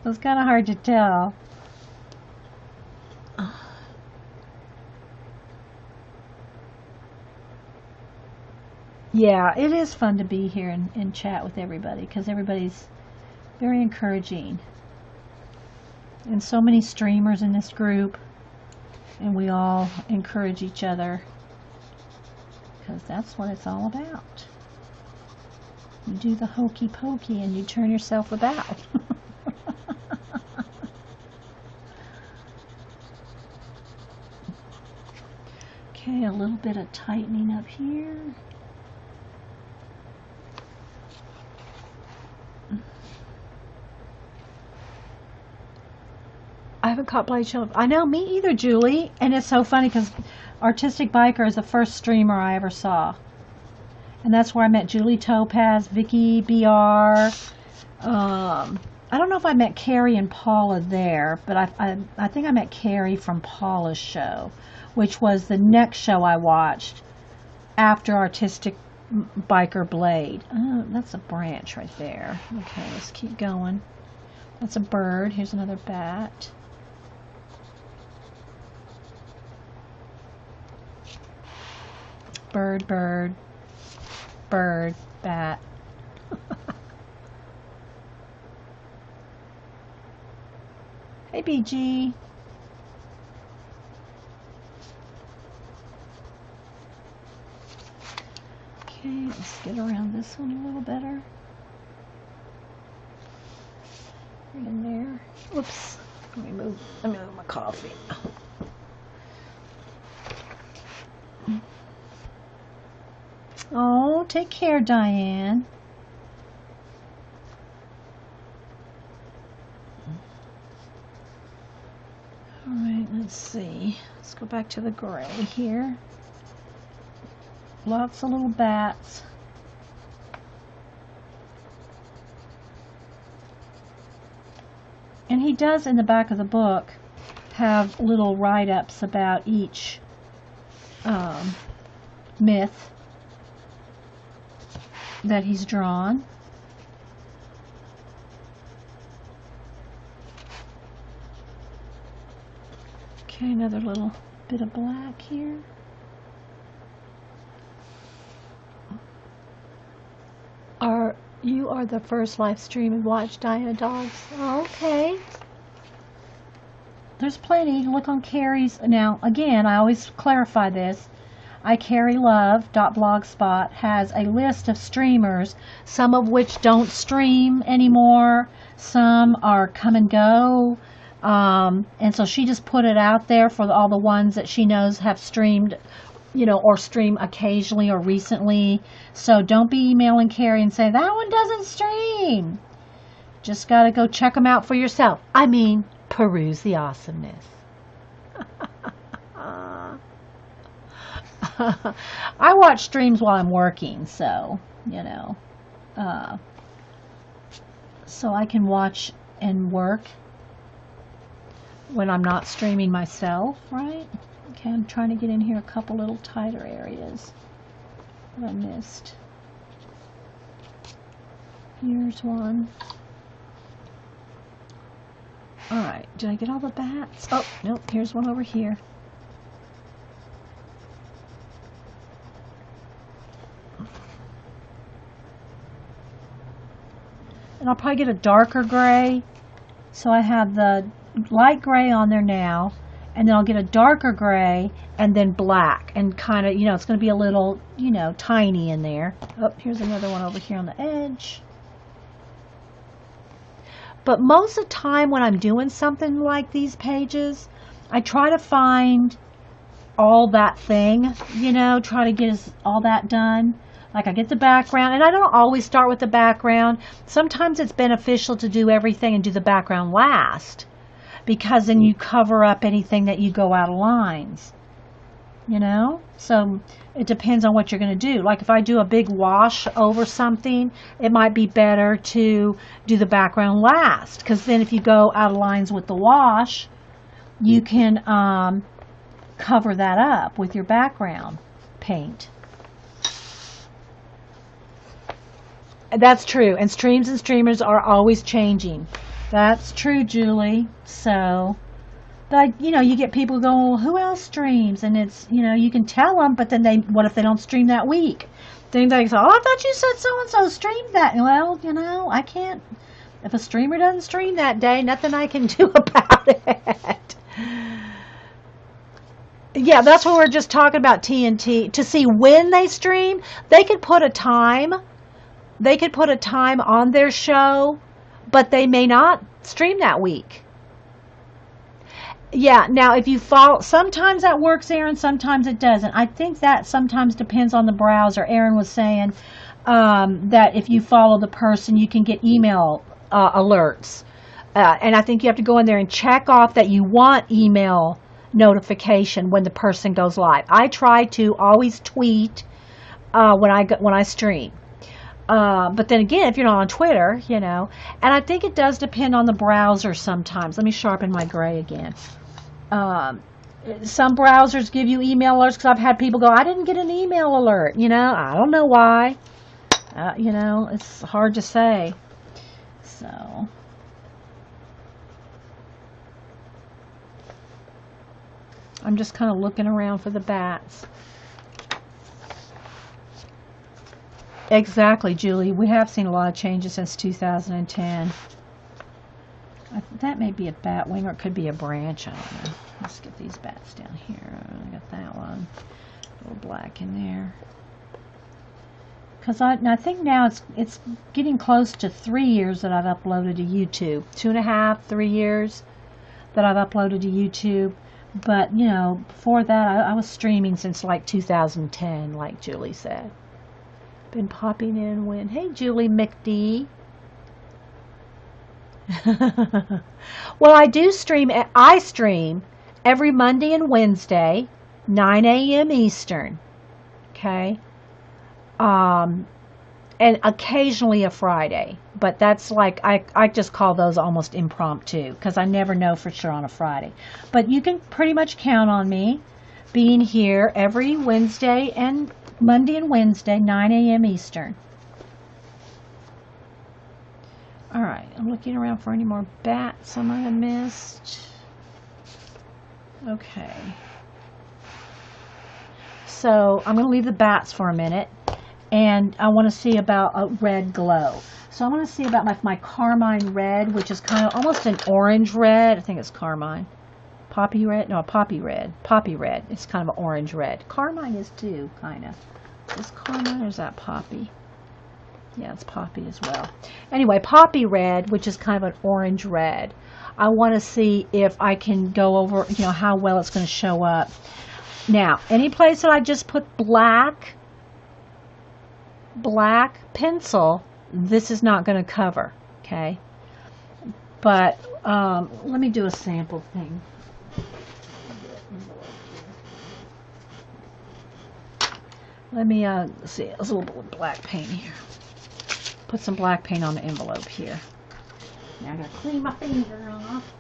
It's kind of hard to tell. Yeah, it is fun to be here and chat with everybody because everybody's very encouraging. And so many streamers in this group, and we all encourage each other because that's what it's all about. You do the hokey pokey and you turn yourself about. Okay, a little bit of tightening up here. I haven't caught Blade Show. I know, me either, Julie. And it's so funny because Artistic Biker is the first streamer I ever saw. And that's where I met Julie Topaz, Vicky BR. I don't know if I met Carrie and Paula there, but I think I met Carrie from Paula's show, which was the next show I watched after Artistic biker blade. Oh, that's a branch right there. Okay, let's keep going. That's a bird. Here's another bat. Bird, bird, bird, bat. Hey, BG. Okay, let's get around this one a little better. Right in there. Whoops. Let me move my coffee. Oh, take care, Diane. All right, let's see. Let's go back to the gray here. Lots of little bats. And he does, in the back of the book, have little write-ups about each myth that he's drawn. Okay, another little bit of black here. You are the first live stream and watch Diana Dogs. Oh, okay. There's plenty. Look on Kerry's. Now, again, I always clarify this. iCarryLove.blogspot has a list of streamers, some of which don't stream anymore. Some are come and go. And so she just put it out there for all the ones that she knows have streamed, you know, or stream occasionally or recently. So don't be emailing Kerry and say, that one doesn't stream. Just got to go check them out for yourself. I mean, peruse the awesomeness. I watch streams while I'm working, so, you know, so I can watch and work when I'm not streaming myself, right? Okay, I'm trying to get in here a couple little tighter areas that I missed. Here's one. Alright, did I get all the bats? Oh, nope, here's one over here. And I'll probably get a darker gray. So I have the light gray on there now. And then I'll get a darker gray and then black. And kind of, you know, it's going to be a little, you know, tiny in there. Oh, here's another one over here on the edge. But most of the time when I'm doing something like these pages, I try to find all that thing, you know, try to get all that done. Like I get the background, and I don't always start with the background. Sometimes it's beneficial to do everything and do the background last, because then you cover up anything that you go out of lines, you know? So it depends on what you're going to do. Like if I do a big wash over something, it might be better to do the background last, because then if you go out of lines with the wash, you can cover that up with your background paint. That's true. And streams and streamers are always changing. That's true, Julie. So, but you know, you get people going, well, who else streams? And it's, you know, you can tell them, but then what if they don't stream that week? Then they say, oh, I thought you said so-and-so streamed that. Well, you know, I can't. If a streamer doesn't stream that day, nothing I can do about it. Yeah, that's what we're just talking about, TNT. To see when they stream, they could put a time. They could put a time on their show, but they may not stream that week. Yeah, now if you follow, sometimes that works, Aaron, sometimes it doesn't. I think that sometimes depends on the browser. Aaron was saying that if you follow the person, you can get email alerts. And I think you have to go in there and check off that you want email notification when the person goes live. I try to always tweet when I stream. But then again, if you're not on Twitter, you know, and I think it does depend on the browser sometimes. Let me sharpen my gray again. some browsers give you email alerts, because I've had people go, I didn't get an email alert. I don't know why. It's hard to say. So I'm just kind of looking around for the bats. Exactly, Julie. We have seen a lot of changes since 2010. That may be a bat wing, or it could be a branch. I don't know. Let's get these bats down here. I got that one. A little black in there. Because I think now it's getting close to 3 years that I've uploaded to YouTube. 2.5, 3 years that I've uploaded to YouTube. But, before that, I was streaming since like 2010, like Julie said. Been popping in when, hey, Julie McD. Well, I stream every Monday and Wednesday, 9 a.m. Eastern. Okay? And occasionally a Friday. But that's like, I just call those almost impromptu, because I never know for sure on a Friday. But you can pretty much count on me being here every Monday and Wednesday, 9 a.m. Eastern. Alright, I'm looking around for any more bats I might have missed. Okay. So, I'm going to leave the bats for a minute. And I want to see about a red glow. So I want to see about my carmine red, which is kind of almost an orange red. I think it's carmine. Poppy red? No, poppy red. Poppy red. It's kind of an orange red. Carmine is too, kind of. Is carmine or is that poppy? Yeah, it's poppy as well. Anyway, poppy red, which is kind of an orange red. I want to see if I can go over, how well it's going to show up. Now, any place that I just put black pencil, this is not going to cover, okay? But let me do a sample thing. Let me see, there's a little bit of black paint here. Put some black paint on the envelope here. Now I gotta clean my finger off.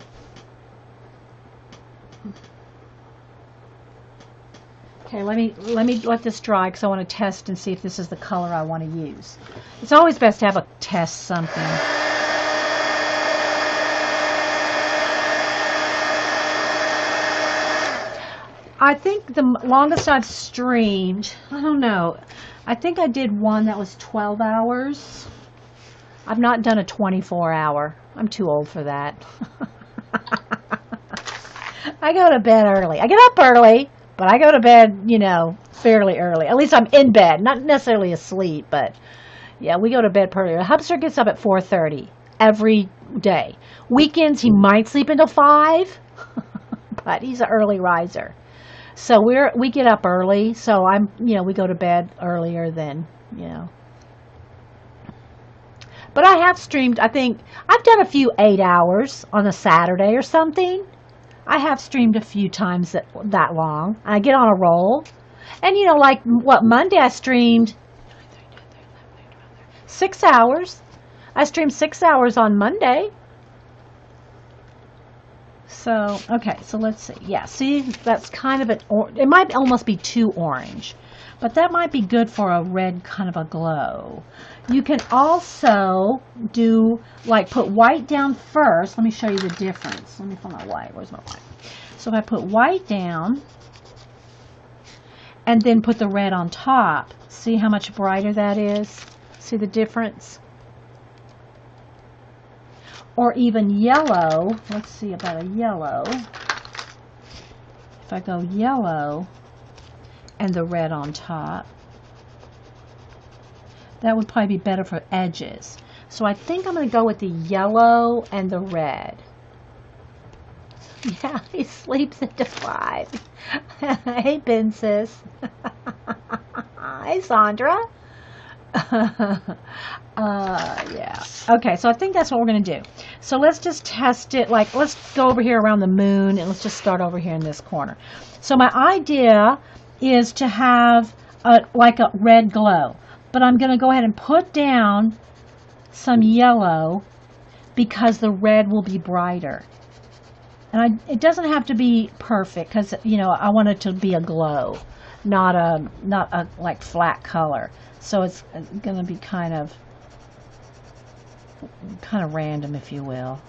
Okay, let me let this dry, because I want to test and see if this is the color I want to use. It's always best to have a test something. I think the longest I've streamed, I don't know, I think I did one that was 12 hours. I've not done a 24-hour. I'm too old for that. I go to bed early. I get up early, but I go to bed, fairly early. At least I'm in bed, not necessarily asleep, but yeah, we go to bed pretty early. Hubster gets up at 4:30 every day. Weekends, he might sleep until 5, but he's an early riser. So we get up early, so we go to bed earlier than, But I have streamed, I think, I've done a few 8 hours on a Saturday or something. I have streamed a few times that long. I get on a roll. And, Monday I streamed 6 hours. I streamed 6 hours on Monday. So, okay, so let's see. Yeah, see, that's kind of it might almost be too orange. But that might be good for a red kind of a glow. You can also do, put white down first. Let me show you the difference. Let me find my white. Where's my white? So if I put white down and then put the red on top, see how much brighter that is? See the difference? Or even yellow. Let's see about a yellow. If I go yellow and the red on top, that would probably be better for edges. So I think I'm going to go with the yellow and the red. Yeah, he sleeps until 5. Hey, Ben, sis. Hey, Sandra. Yeah. Okay, so I think that's what we're going to do. So let's just test it. Let's go over here around the moon, and let's just start over here in this corner. So my idea is to have a red glow. But I'm going to go ahead and put down some yellow because the red will be brighter. And it doesn't have to be perfect because, you know, I want it to be a glow, not a like flat color. So it's going to be kind of random, if you will.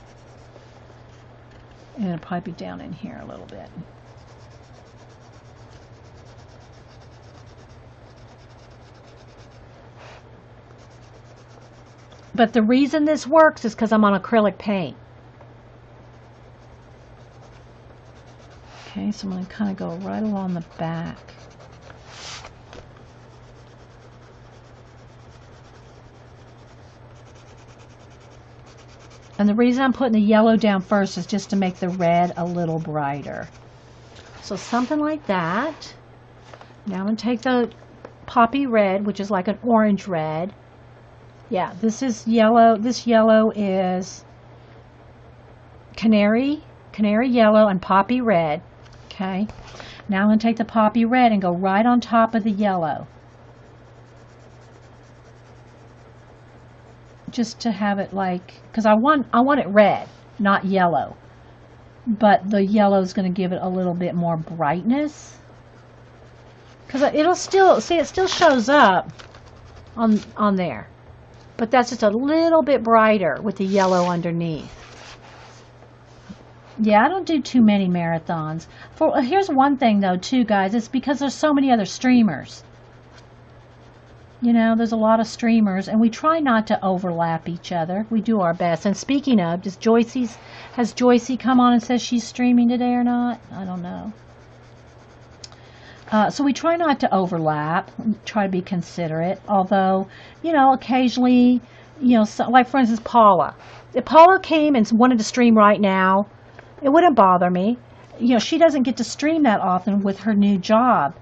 And it'll probably be down in here a little bit. But the reason this works is because I'm on acrylic paint. Okay, so I'm going to kind of go right along the back. And the reason I'm putting the yellow down first is just to make the red a little brighter. So something like that. Now I'm going to take the poppy red, which is like an orange red. Yeah, this is yellow. This yellow is canary yellow and poppy red. Okay, now I'm going to take the poppy red and go right on top of the yellow. Just to have it like, because I want it red, not yellow. But the yellow is going to give it a little bit more brightness. Because it'll still, see, it still shows up on there. But that's just a little bit brighter with the yellow underneath. Yeah, I don't do too many marathons. Here's one thing though too, guys. It's because there's so many other streamers. You know, there's a lot of streamers, and we try not to overlap each other. We do our best. And speaking of, has Joycey come on and says she's streaming today or not? I don't know. So we try not to overlap. We try to be considerate. Although, you know, occasionally, you know, like for instance, Paula. If Paula came and wanted to stream right now, it wouldn't bother me. You know, she doesn't get to stream that often with her new job.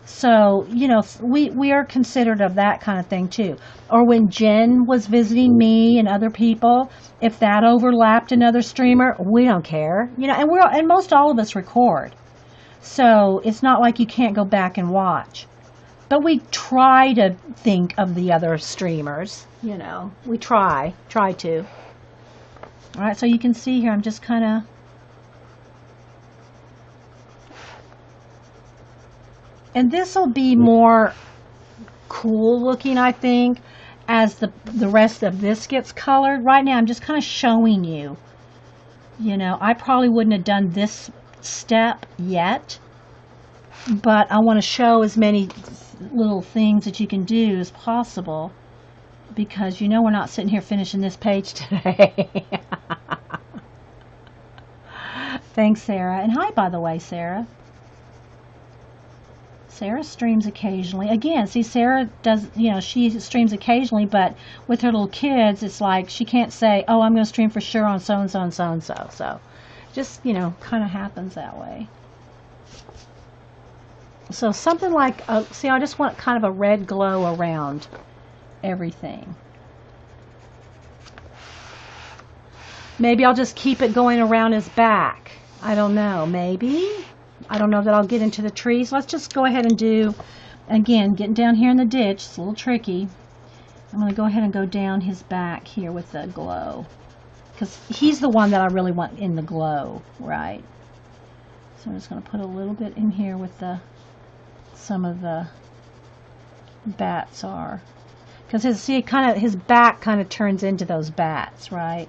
So, you know, we are considerate of that kind of thing too. Or when Jen was visiting me and other people, if that overlapped another streamer, we don't care. You know, and most all of us record. So it's not like you can't go back and watch. But we try to think of the other streamers, you know. We try to. All right, so you can see here I'm just kind of and this will be more cool looking, I think, as the rest of this gets colored. Right now, I'm just kind of showing you. You know, I probably wouldn't have done this step yet, but I want to show as many little things that you can do as possible, because you know we're not sitting here finishing this page today. Thanks, Sarah. And hi, by the way, Sarah. Sarah streams occasionally. Again, see, Sarah does, you know, she streams occasionally, but with her little kids, it's like she can't say, oh, I'm going to stream for sure on so-and-so and so-and-so. So just, you know, kind of happens that way. So something like, see, I just want kind of a red glow around everything. Maybe I'll just keep it going around his back. I don't know, maybe. I don't know that I'll get into the trees. Let's just go ahead and do, again, getting down here in the ditch. It's a little tricky. I'm going to go ahead and go down his back here with the glow, because he's the one that I really want in the glow, right? So I'm just going to put a little bit in here with some of the bats are, because his back kind of turns into those bats, right?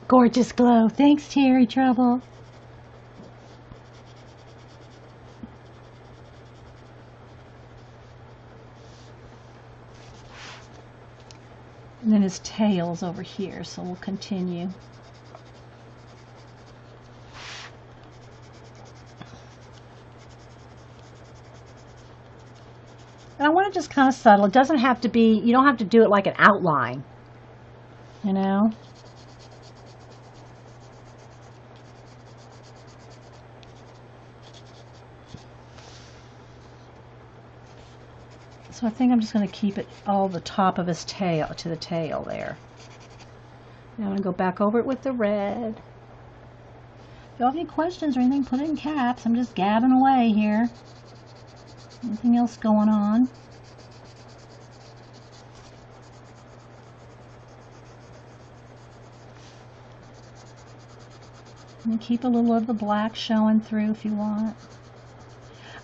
Gorgeous glow. Thanks, Terry Trouble. And then his tail's over here, so we'll continue. And I want to just kind of subtle. It doesn't have to be, you don't have to do it like an outline, you know? So I think I'm just going to keep it all the top of his tail, to the tail there. Now I'm going to go back over it with the red. If you have any questions or anything, put it in caps. I'm just gabbing away here. Anything else going on? And keep a little of the black showing through if you want.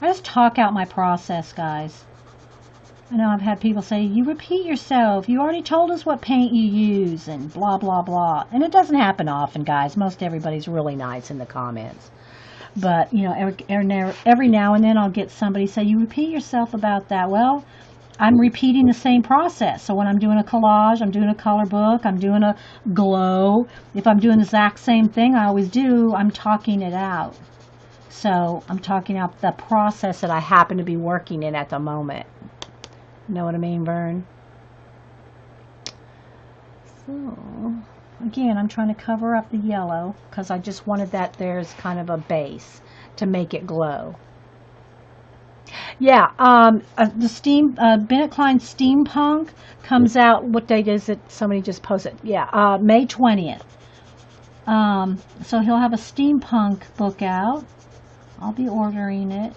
I just talk out my process, guys. I know I've had people say, you repeat yourself. You already told us what paint you use and blah, blah, blah. And it doesn't happen often, guys. Most everybody's really nice in the comments. But, you know, every now and then I'll get somebody say, you repeat yourself about that. Well, I'm repeating the same process. So when I'm doing a collage, I'm doing a color book, I'm doing a glow. If I'm doing the exact same thing I always do, I'm talking it out. So I'm talking out the process that I happen to be working in at the moment. Know what I mean, Vern? So, again, I'm trying to cover up the yellow because I just wanted that there as kind of a base to make it glow. Yeah, the Bennett Klein Steampunk comes out, what date is it? Somebody just posted. Yeah, May 20th. So he'll have a steampunk book out. I'll be ordering it.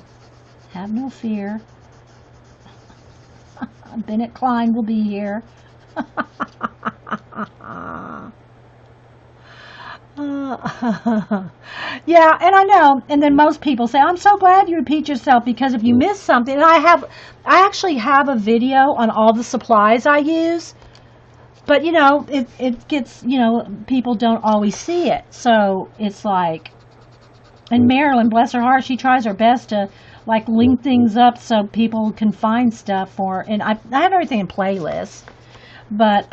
Have no fear. Bennett Klein will be here. Yeah, and I know, and then most people say, I'm so glad you repeat yourself, because if you miss something, and I actually have a video on all the supplies I use, but you know, it gets, you know, people don't always see it, so it's like, and Marilyn, bless her heart, she tries her best to like link things up so people can find stuff for, and I have everything in playlists, but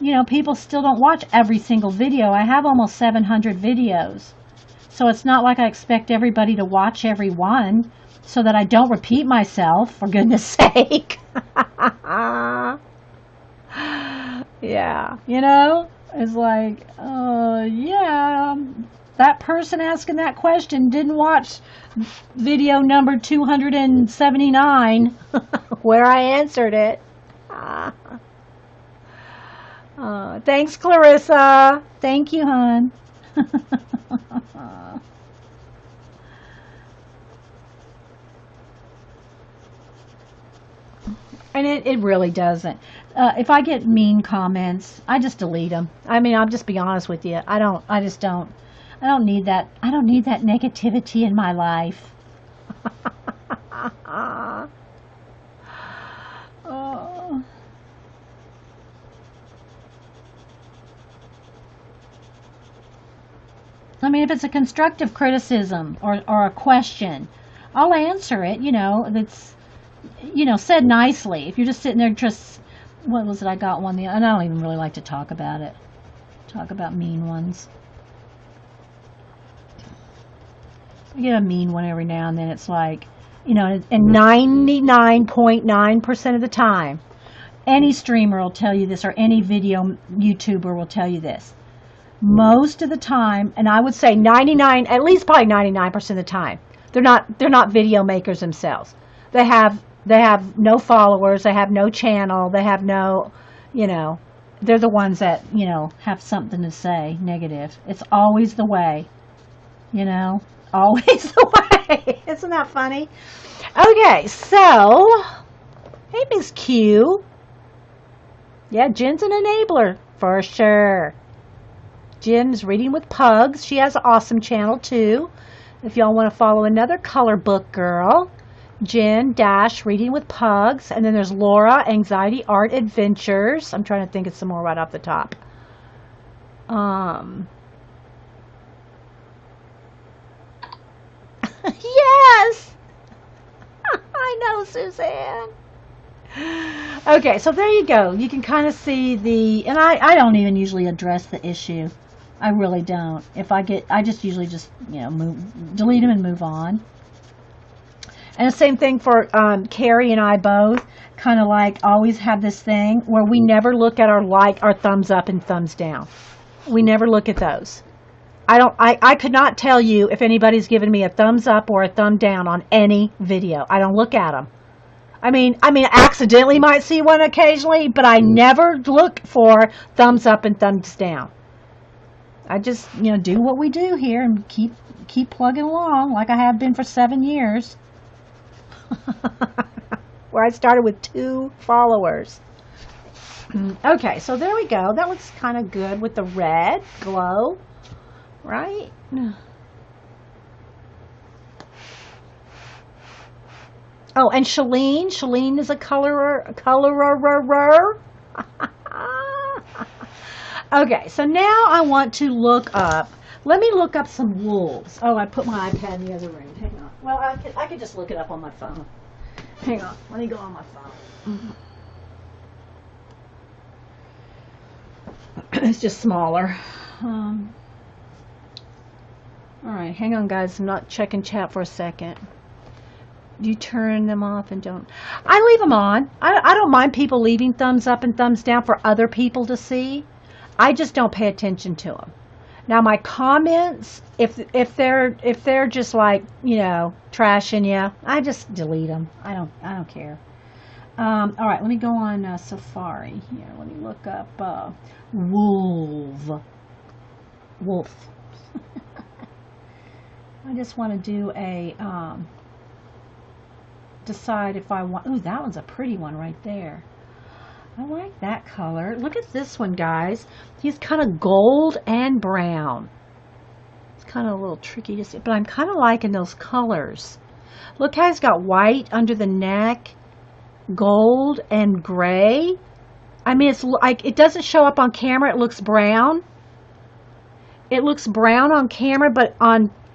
you know, people still don't watch every single video. I have almost 700 videos. So it's not like I expect everybody to watch every one so that I don't repeat myself, for goodness sake. Yeah, you know, it's like, yeah, that person asking that question didn't watch video number 279 where I answered it. Thanks, Clarissa. Thank you, hon. And it really doesn't. If I get mean comments, I just delete them. I mean, I'll just be honest with you. I don't need that. I don't need that negativity in my life. Oh. I mean, if it's a constructive criticism or a question, I'll answer it, you know, that's, you know, said nicely. If you're just sitting there just, what was it, I got one, and I don't even really like to talk about it. Talk about mean ones. I get a mean one every now and then. It's like, you know, and 99.9% of the time, any streamer will tell you this, or any video YouTuber will tell you this. Most of the time, and I would say 99, at least probably 99% of the time, they're not video makers themselves. They have no followers, they have no channel, they have no, you know, they're the ones that, you know, have something to say negative. It's always the way, you know, always the way. Isn't that funny? Okay, so, hey, Miss Q. Yeah, Jen's an enabler, for sure. Jen's Reading with Pugs. She has an awesome channel too. If y'all want to follow another color book girl, Jen Reading with Pugs. And then there's Laura, Anxiety Art Adventures. I'm trying to think of some more right off the top. Yes! I know, Suzanne. Okay, so there you go. You can kind of see the, and I don't even usually address the issue. I really don't. If I just usually just, you know, delete them and move on. And the same thing for Carrie and I both, kind of like always have this thing where we never look at our thumbs up and thumbs down. We never look at those. I could not tell you if anybody's given me a thumbs up or a thumb down on any video. I don't look at them. I mean, I accidentally might see one occasionally, but I never look for thumbs up and thumbs down. I just, you know, do what we do here and keep plugging along like I have been for 7 years. Where I started with 2 followers. Okay, so there we go. That looks kind of good with the red glow. right? Oh, and Shalene is a colorer. Okay, so now I want to look up. Let me look up some wolves. Oh, I put my iPad in the other room. Hang on. Well, I could just look it up on my phone. Hang on. Let me go on my phone. It's just smaller. All right, hang on, guys. I'm not checking chat for a second. You turn them off and don't. I leave them on. I don't mind people leaving thumbs up and thumbs down for other people to see. I just don't pay attention to them. Now my comments, if they're just like, you know, trashing you, I just delete them. I don't care. All right, let me go on Safari here. Let me look up wolf. I just want to do a decide if I want. Ooh, that one's a pretty one right there. I like that color. Look at this one, guys. He's kind of gold and brown. It's kind of a little tricky to see, but I'm kind of liking those colors. Look how he's got white under the neck, gold and gray. I mean, it's like it doesn't show up on camera. It looks brown. It looks brown on camera, but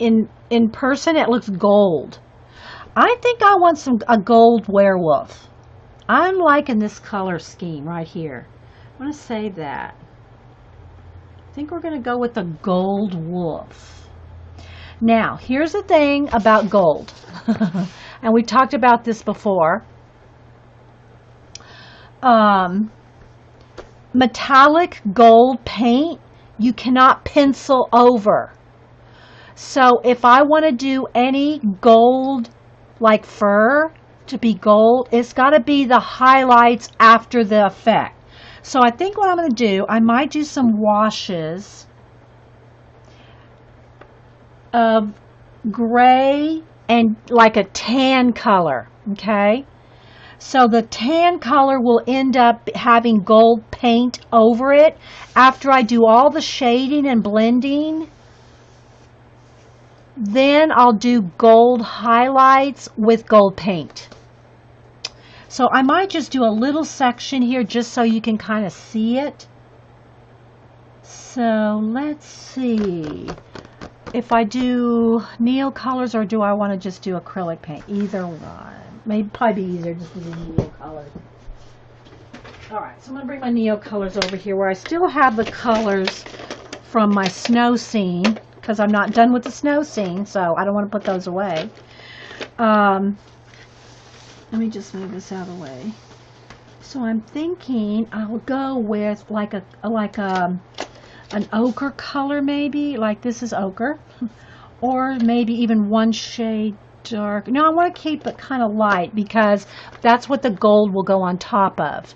in person it looks gold. I think I want a gold werewolf. I'm liking this color scheme right here. I'm going to save that. I think we're going to go with the gold wolf. Now, here's the thing about gold. And we talked about this before. Metallic gold paint, you cannot pencil over. So if I want to do any gold like fur to be gold, it's got to be the highlights after the effect. So I think what I'm going to do, I might do some washes of gray and like a tan color, okay? So the tan color will end up having gold paint over it after I do all the shading and blending. Then I'll do gold highlights with gold paint. So I might just do a little section here just so you can kind of see it. So let's see. If I do neon colors or do I want to just do acrylic paint? Either one. Maybe probably be easier just to do neon colors. Alright, so I'm going to bring my neon colors over here where I still have the colors from my snow scene, because I'm not done with the snow scene, so I don't want to put those away. Let me just move this out of the way. So I'm thinking I'll go with like an ochre color, maybe. Like this is ochre, or maybe even one shade dark. No, I want to keep it kind of light because that's what the gold will go on top of.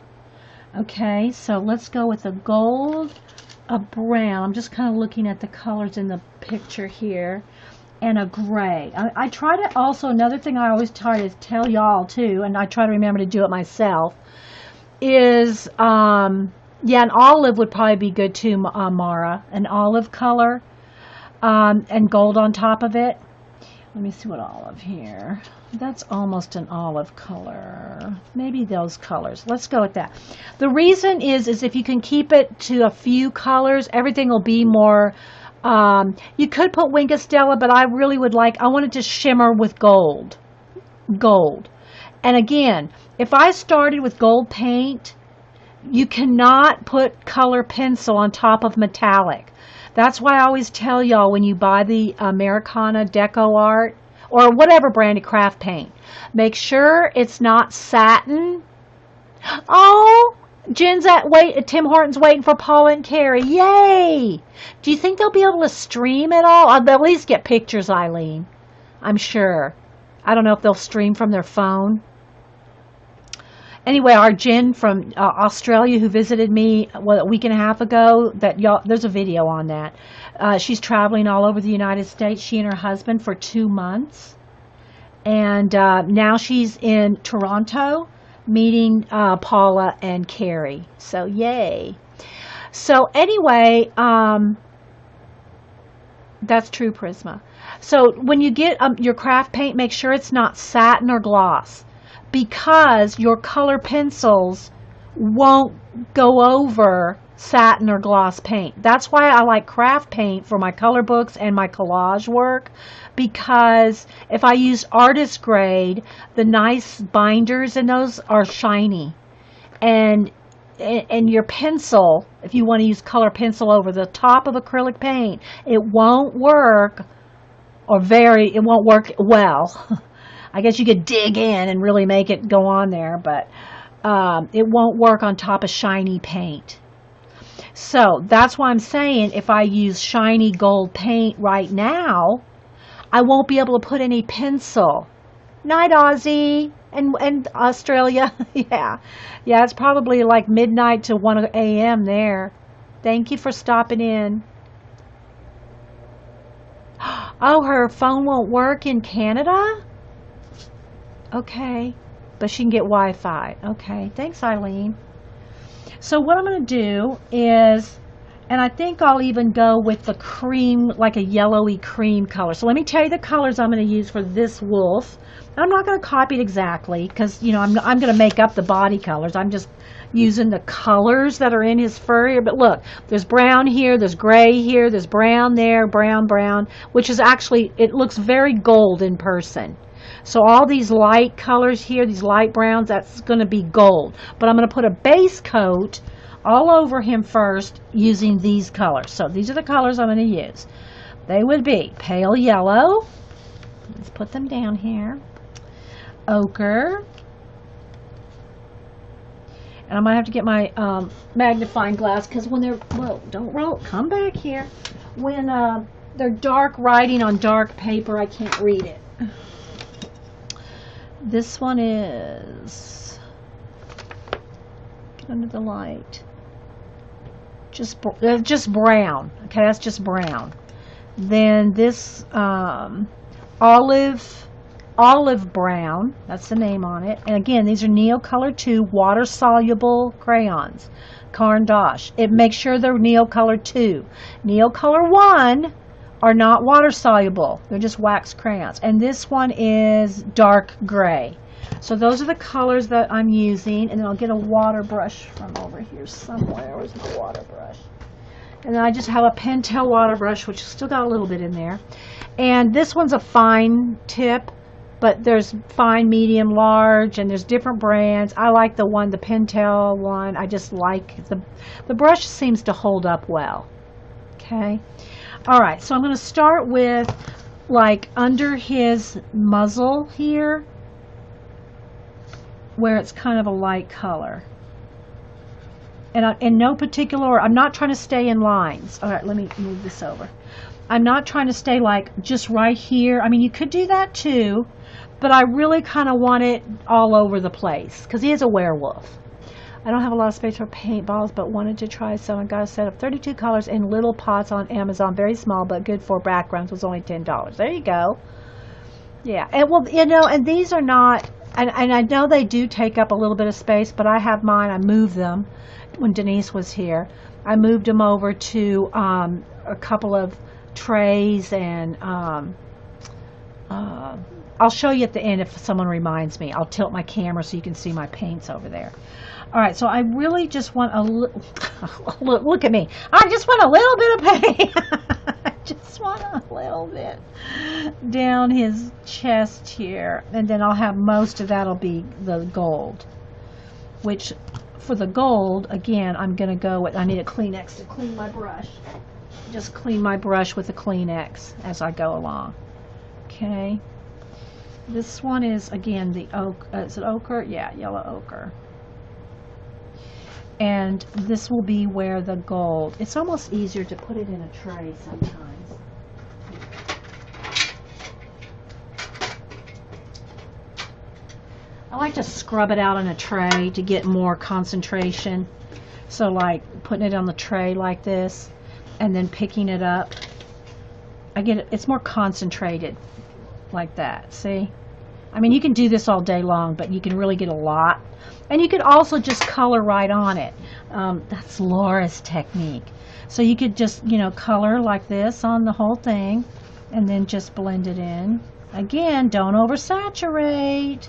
Okay, so let's go with a gold, a brown. I'm just kind of looking at the colors in the picture here. And a gray. I try to also, another thing I always try to tell y'all too, and I try to remember to do it myself, is, yeah, an olive would probably be good too, Mara. An olive color, and gold on top of it. Let me see what olive here. That's almost an olive color. Maybe those colors. Let's go with that. The reason is if you can keep it to a few colors, everything will be more. You could put Wink of Stella, but I really would like, I want it to shimmer with gold. Gold. And again, if I started with gold paint, you cannot put color pencil on top of metallic. That's why I always tell y'all when you buy the Americana Deco Art or whatever brand of craft paint, make sure it's not satin. Oh! Jen's Tim Horton's waiting for Paula and Carrie. Yay! Do you think they'll be able to stream it all? I'll at least get pictures, Eileen. I'm sure. I don't know if they'll stream from their phone. Anyway, our Jen from Australia who visited me a week and a half ago, there's a video on that. She's traveling all over the United States, she and her husband, for 2 months. And now she's in Toronto, meeting Paula and Carrie. So yay. So anyway, That's true, Prisma. So when you get your craft paint, make sure it's not satin or gloss, because your color pencils won't go over satin or gloss paint. That's why I like craft paint for my color books and my collage work, because if I use artist grade, the nice binders in those are shiny, and your pencil, if you want to use color pencil over the top of acrylic paint, it won't work, it won't work well. I guess you could dig in and really make it go on there, but it won't work on top of shiny paint. So that's why I'm saying if I use shiny gold paint right now, I won't be able to put any pencil. Night, Aussie and Australia. Yeah, it's probably like midnight to 1 a.m. there. Thank you for stopping in. Oh, her phone won't work in Canada? Okay, but she can get Wi-Fi. Okay, thanks, Eileen. So what I'm going to do is, and I think I'll even go with the cream, like a yellowy cream color. So let me tell you the colors I'm going to use for this wolf. I'm not going to copy it exactly, because, you know, I'm going to make up the body colors. I'm just using the colors that are in his fur here. But look, there's brown here, there's gray here, there's brown there, brown, which is actually, it looks very gold in person. So all these light colors here, these light browns, that's going to be gold. But I'm going to put a base coat all over him first using these colors. So these are the colors I'm going to use. They would be pale yellow. Let's put them down here. Ochre. And I'm going to have to get my magnifying glass, because when they're, whoa, don't roll, come back here. When they're dark writing on dark paper, I can't read it. This one is, get under the light, just brown. Okay, that's just brown. Then this olive brown, that's the name on it. And again, these are Neocolor 2 water soluble crayons, Caran d'Ache. It makes sure they're Neocolor 2. Neocolor 1 are not water soluble, they're just wax crayons. And this one is dark gray. So those are the colors that I'm using. And then I'll get a water brush from over here somewhere. Where's my water brush? And then I just have a Pentel water brush, which still got a little bit in there. And this one's a fine tip, but there's fine, medium, large, and there's different brands. I like the Pentel one. I just like the brush seems to hold up well. Okay. All right, so I'm going to start with, like, under his muzzle here, where it's kind of a light color. And in no particular order, I'm not trying to stay in lines. All right, let me move this over. I'm not trying to stay, like, just right here. I mean, you could do that too, but I really kind of want it all over the place, because he is a werewolf. I don't have a lot of space for paintballs, but wanted to try some. I got a set of 32 colors in little pots on Amazon. Very small, but good for backgrounds. Was only $10. There you go. Yeah, and well, you know, and these are not, and I know they do take up a little bit of space, but I have mine. I moved them when Denise was here. I moved them over to a couple of trays, and I'll show you at the end if someone reminds me. I'll tilt my camera so you can see my paints over there. All right, so I really just want a little, look at me. I just want a little bit of paint. I just want a little bit down his chest here. And then I'll have most of that will be the gold. Which, for the gold, again, I'm going to go with, I need a Kleenex to clean my brush. Just clean my brush with a Kleenex as I go along. Okay. This one is, again, the oak. Is it ochre? Yeah, yellow ochre. And this will be where the gold, it's almost easier to put it in a tray sometimes. I like to scrub it out in a tray to get more concentration. So like putting it on the tray like this and then picking it up. I get it, it's more concentrated like that, see? I mean, you can do this all day long, but you can really get a lot. And you could also just color right on it. That's Laura's technique. So you could just, you know, color like this on the whole thing and then just blend it in. Again, don't oversaturate.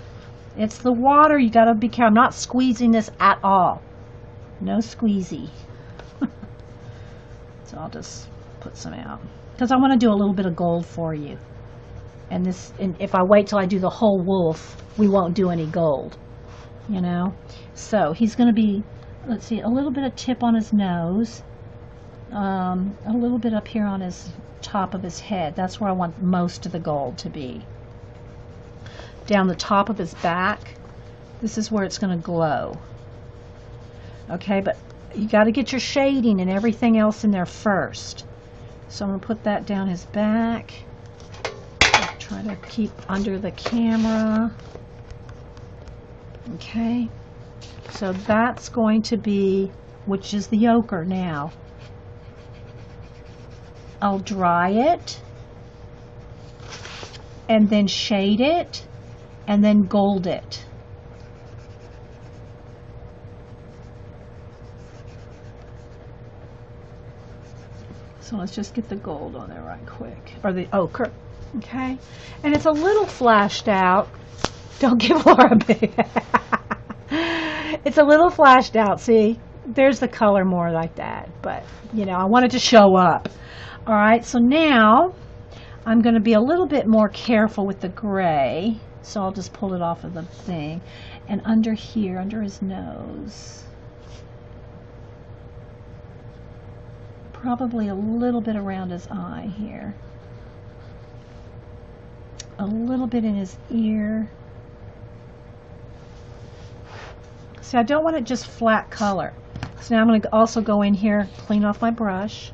It's the water. You got to be careful. I'm not squeezing this at all. No squeezy. So I'll just put some out because I want to do a little bit of gold for you. And this, and if I wait till I do the whole wolf, we won't do any gold, you know. So he's going to be, let's see, a little bit of tip on his nose, a little bit up here on his top of his head. That's where I want most of the gold to be. Down the top of his back, this is where it's going to glow. Okay, but you got to get your shading and everything else in there first. So I'm going to put that down his back. I'll try to keep under the camera. Okay, so that's going to be, which is the ochre now. I'll dry it and then shade it and then gold it. So let's just get the gold on there right quick, or the ochre, okay? And it's a little flashed out. Don't give Laura a big. It's a little flashed out. See, there's the color more like that, but you know, I wanted to show up. All right, so now I'm going to be a little bit more careful with the gray. So I'll just pull it off of the thing, and under here, under his nose. Probably a little bit around his eye here. A little bit in his ear. See, I don't want it just flat color. So now I'm going to also go in here, clean off my brush.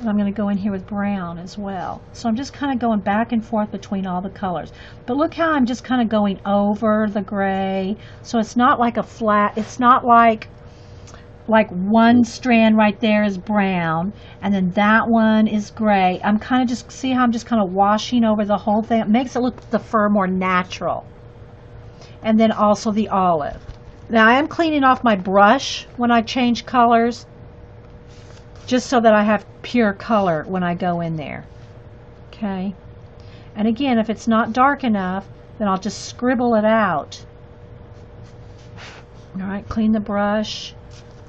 And I'm going to go in here with brown as well. So I'm just kind of going back and forth between all the colors. But look how I'm just kind of going over the gray. So it's not like a flat, it's not like one strand right there is brown and then that one is gray. I'm kind of just, see how I'm just kind of washing over the whole thing? It makes it look, the fur, more natural. And then also the olive. Now I am cleaning off my brush when I change colors, just so that I have pure color when I go in there. Okay. And again, if it's not dark enough, then I'll just scribble it out. All right, clean the brush.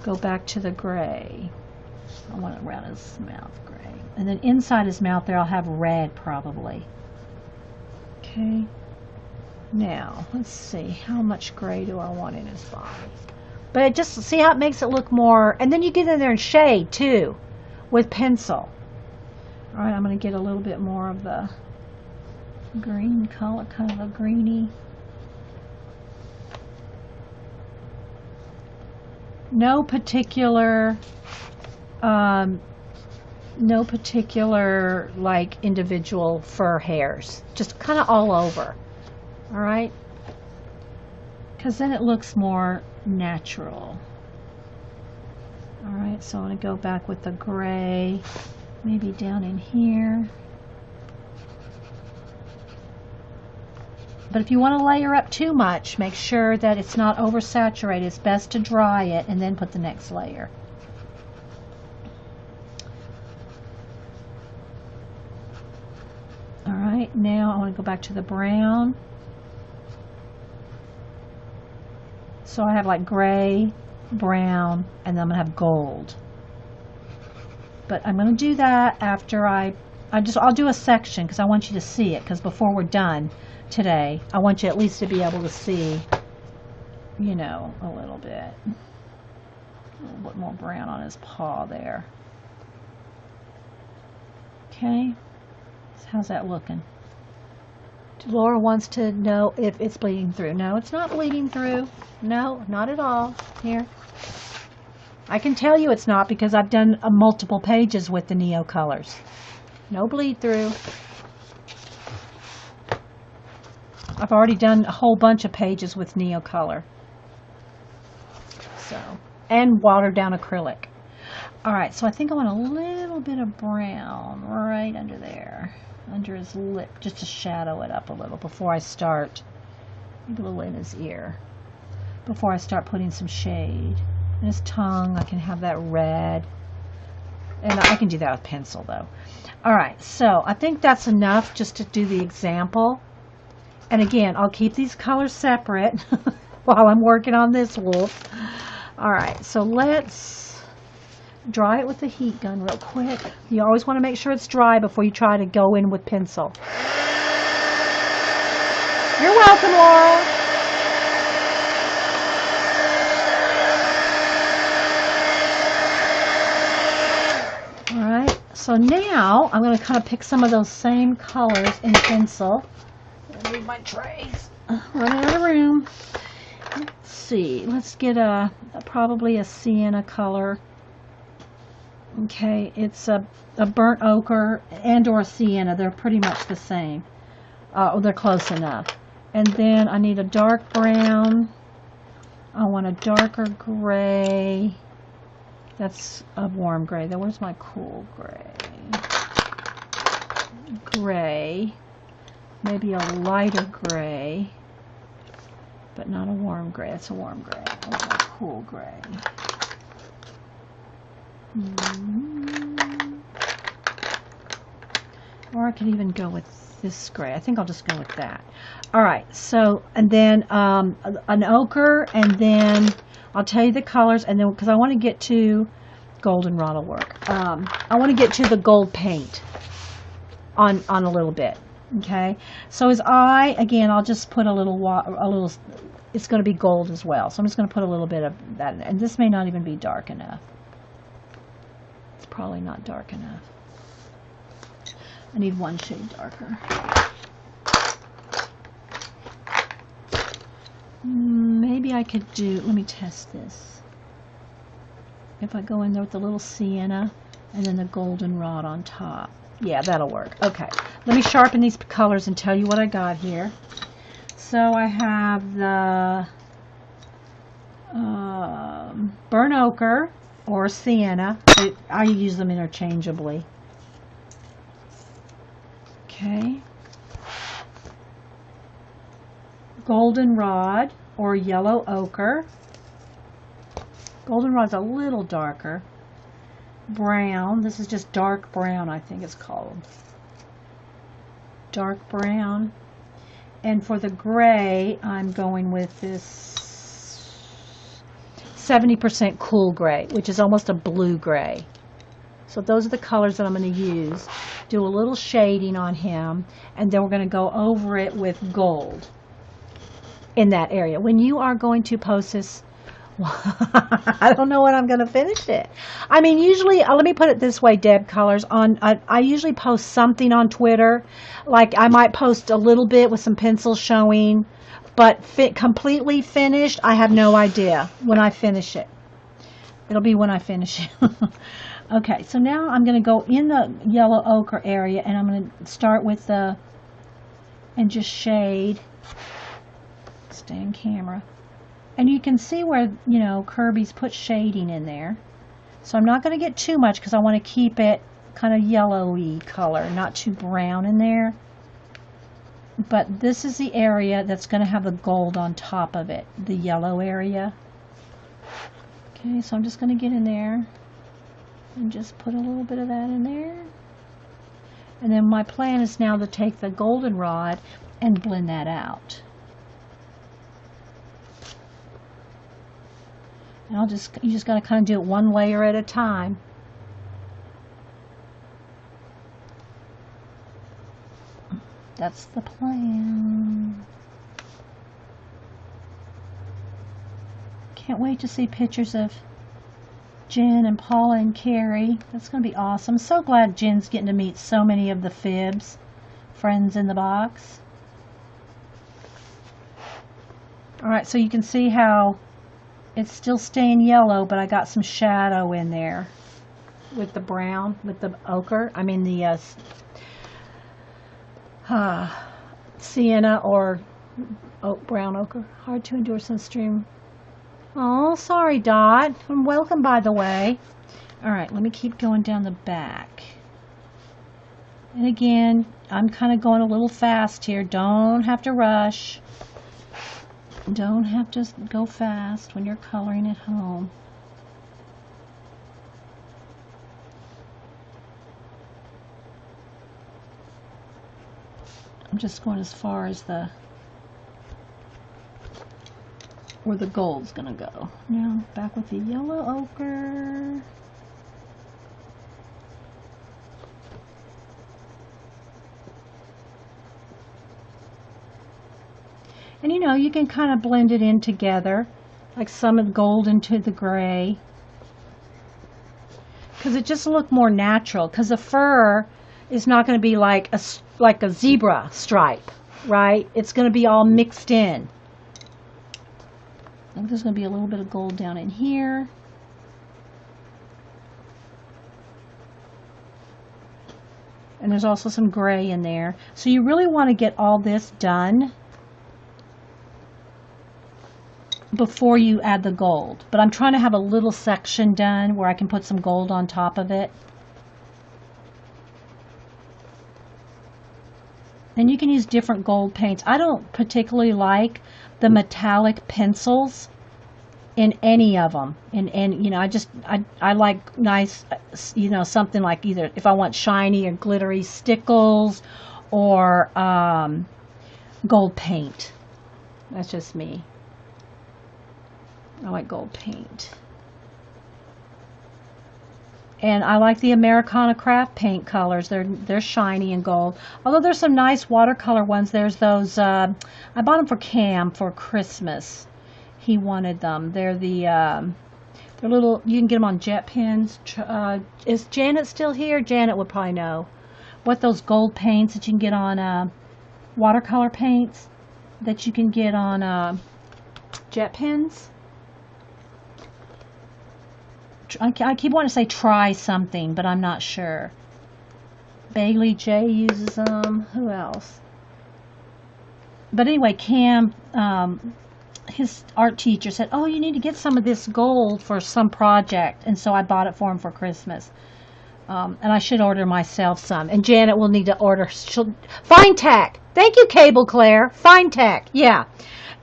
Go back to the gray. I want it around his mouth gray. And then inside his mouth there I'll have red probably. Okay. Now, let's see. How much gray do I want in his body? But it just, see how it makes it look more, and then you get in there and shade too with pencil. All right, I'm going to get a little bit more of the green color, kind of a greeny. No particular like individual fur hairs, just kind of all over. All right, because then it looks more natural. All right, so I'm going to go back with the gray, maybe down in here. But if you want to layer up too much, make sure that it's not oversaturated. It's best to dry it and then put the next layer. All right, now I want to go back to the brown. So I have like gray, brown, and then I'm going to have gold. But I'm going to do that after I'll do a section because I want you to see it, because before we're done today, I want you at least to be able to see, you know, a little bit more brown on his paw there. Okay, so how's that looking? Laura wants to know if it's bleeding through. No, it's not bleeding through. No, not at all. Here, I can tell you it's not because I've done multiple pages with the Neo colors. No bleed through. I've already done a whole bunch of pages with Neo color. So, and watered down acrylic. All right, so I think I want a little bit of brown right under there, under his lip, just to shadow it up a little before I start, maybe a little in his ear, before I start putting some shade. And his tongue, I can have that red. And I can do that with pencil though. Alright, so I think that's enough just to do the example. And again, I'll keep these colors separate while I'm working on this wolf. Alright, so let's dry it with the heat gun real quick. You always want to make sure it's dry before you try to go in with pencil. You're welcome, Laura. Alright, so now I'm going to kind of pick some of those same colors in pencil. Move my trays. Running out of room. Let's see. Let's get probably a sienna color. Okay, it's a burnt ochre and or a sienna. They're pretty much the same. They're close enough. And then I need a dark brown. I want a darker gray. That's a warm gray. Then where's my cool gray? Gray. Maybe a lighter gray. But not a warm gray. That's a warm gray. Where's my cool gray? Or I could even go with this gray. I think I'll just go with that. Alright, so, and then an ochre, and then I'll tell you the colors, and then, because I want to get to goldenrod will work. I want to get to the gold paint on a little bit. Okay, so his eye, again, I'll just put a little, it's going to be gold as well. So I'm just going to put a little bit of that in there. And this may not even be dark enough. It's probably not dark enough. I need one shade darker. Maybe I could do, let me test this. If I go in there with the little sienna and then the goldenrod on top. Yeah, that'll work. Okay, let me sharpen these colors and tell you what I got here. So I have the burnt ochre or sienna. I use them interchangeably. Okay. Goldenrod or yellow ochre. Goldenrod's a little darker. Brown. This is just dark brown, I think it's called. Dark brown. And for the gray, I'm going with this 70% cool gray, which is almost a blue gray. So those are the colors that I'm going to use. Do a little shading on him, and then we're going to go over it with gold in that area. When you are going to post this, I don't know when I'm going to finish it. I mean, usually, let me put it this way, Deb Colors, I usually post something on Twitter. Like, I might post a little bit with some pencils showing, but completely finished, I have no idea when I finish it. It'll be when I finish it. Okay, so now I'm going to go in the yellow ochre area, and I'm going to start with the, and just shade. Stay in camera. And you can see where, you know, Kerby's put shading in there. So I'm not going to get too much because I want to keep it kind of yellowy color, not too brown in there. But this is the area that's going to have the gold on top of it, the yellow area. Okay, so I'm just going to get in there and just put a little bit of that in there. And then my plan is now to take the goldenrod and blend that out. And you just got to kind of do it one layer at a time. That's the plan. Can't wait to see pictures of Jen and Paula and Carrie. That's going to be awesome. So glad Jen's getting to meet so many of the Fibs friends in the box. Alright, so you can see how it's still staying yellow, but I got some shadow in there with the brown, with the ochre. I mean the sienna or brown ochre. Hard to endure sunstream. Oh, sorry, Dot. And welcome, by the way. Alright, let me keep going down the back. And again, I'm kind of going a little fast here. Don't have to rush. Don't have to go fast when you're coloring at home. I'm just going as far as where the gold's gonna go. Now back with the yellow ochre. And you know, you can kind of blend it in together, like some of the gold into the gray, because it just look more natural. Because the fur is not going to be like a zebra stripe, right? It's going to be all mixed in. I think there's going to be a little bit of gold down in here. And there's also some gray in there. So you really want to get all this done before you add the gold. But I'm trying to have a little section done where I can put some gold on top of it. And you can use different gold paints. I don't particularly like the metallic pencils in any of them. And you know, I like nice, you know, something like either if I want shiny or glittery stickles or gold paint. That's just me. I like gold paint. And I like the Americana craft paint colors. They're shiny and gold. Although there's some nice watercolor ones. There's those, I bought them for Cam for Christmas. He wanted them. They're they're little, you can get them on jet pens. Is Janet still here? Janet would probably know. What those gold paints that you can get on, watercolor paints that you can get on jet pens. I keep wanting to say try something, but I'm not sure. Bailey J uses them. Who else? But anyway, Cam, his art teacher said, oh, you need to get some of this gold for some project. And so I bought it for him for Christmas. And I should order myself some. And Janet will need to order. Fine Tack. Thank you, Cable Claire. Fine Tack. Yeah.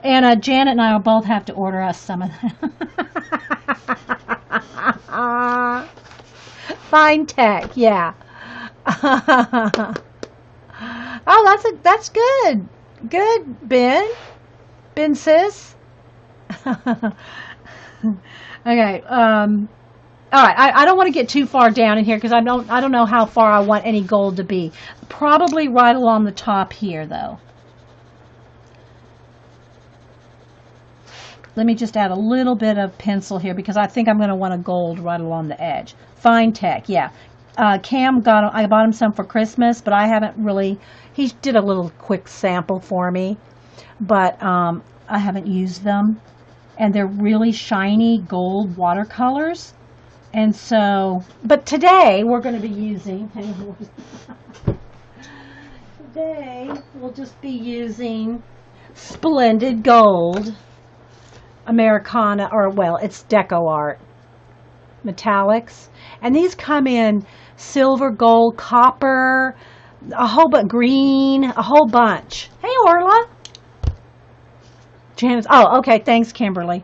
And Janet and I will both have to order us some of that. Fine Tack, yeah. Oh, that's good. Good, Ben. Ben sis. Okay. All right. I don't want to get too far down in here because I don't know how far I want any gold to be. Probably right along the top here, though. Let me just add a little bit of pencil here because I think I'm going to want a gold right along the edge. Fine Tech, yeah. Cam I bought him some for Christmas, but I haven't really, he did a little quick sample for me, but I haven't used them. And they're really shiny gold watercolors. And so, but today we're going to be using, today we'll just be using Splendid Gold Americana, or well, it's Deco Art metallics, and these come in silver, gold, copper, a whole bunch, green, a whole bunch. Hey, Orla. Janice. Oh, okay. Thanks, Kimberly.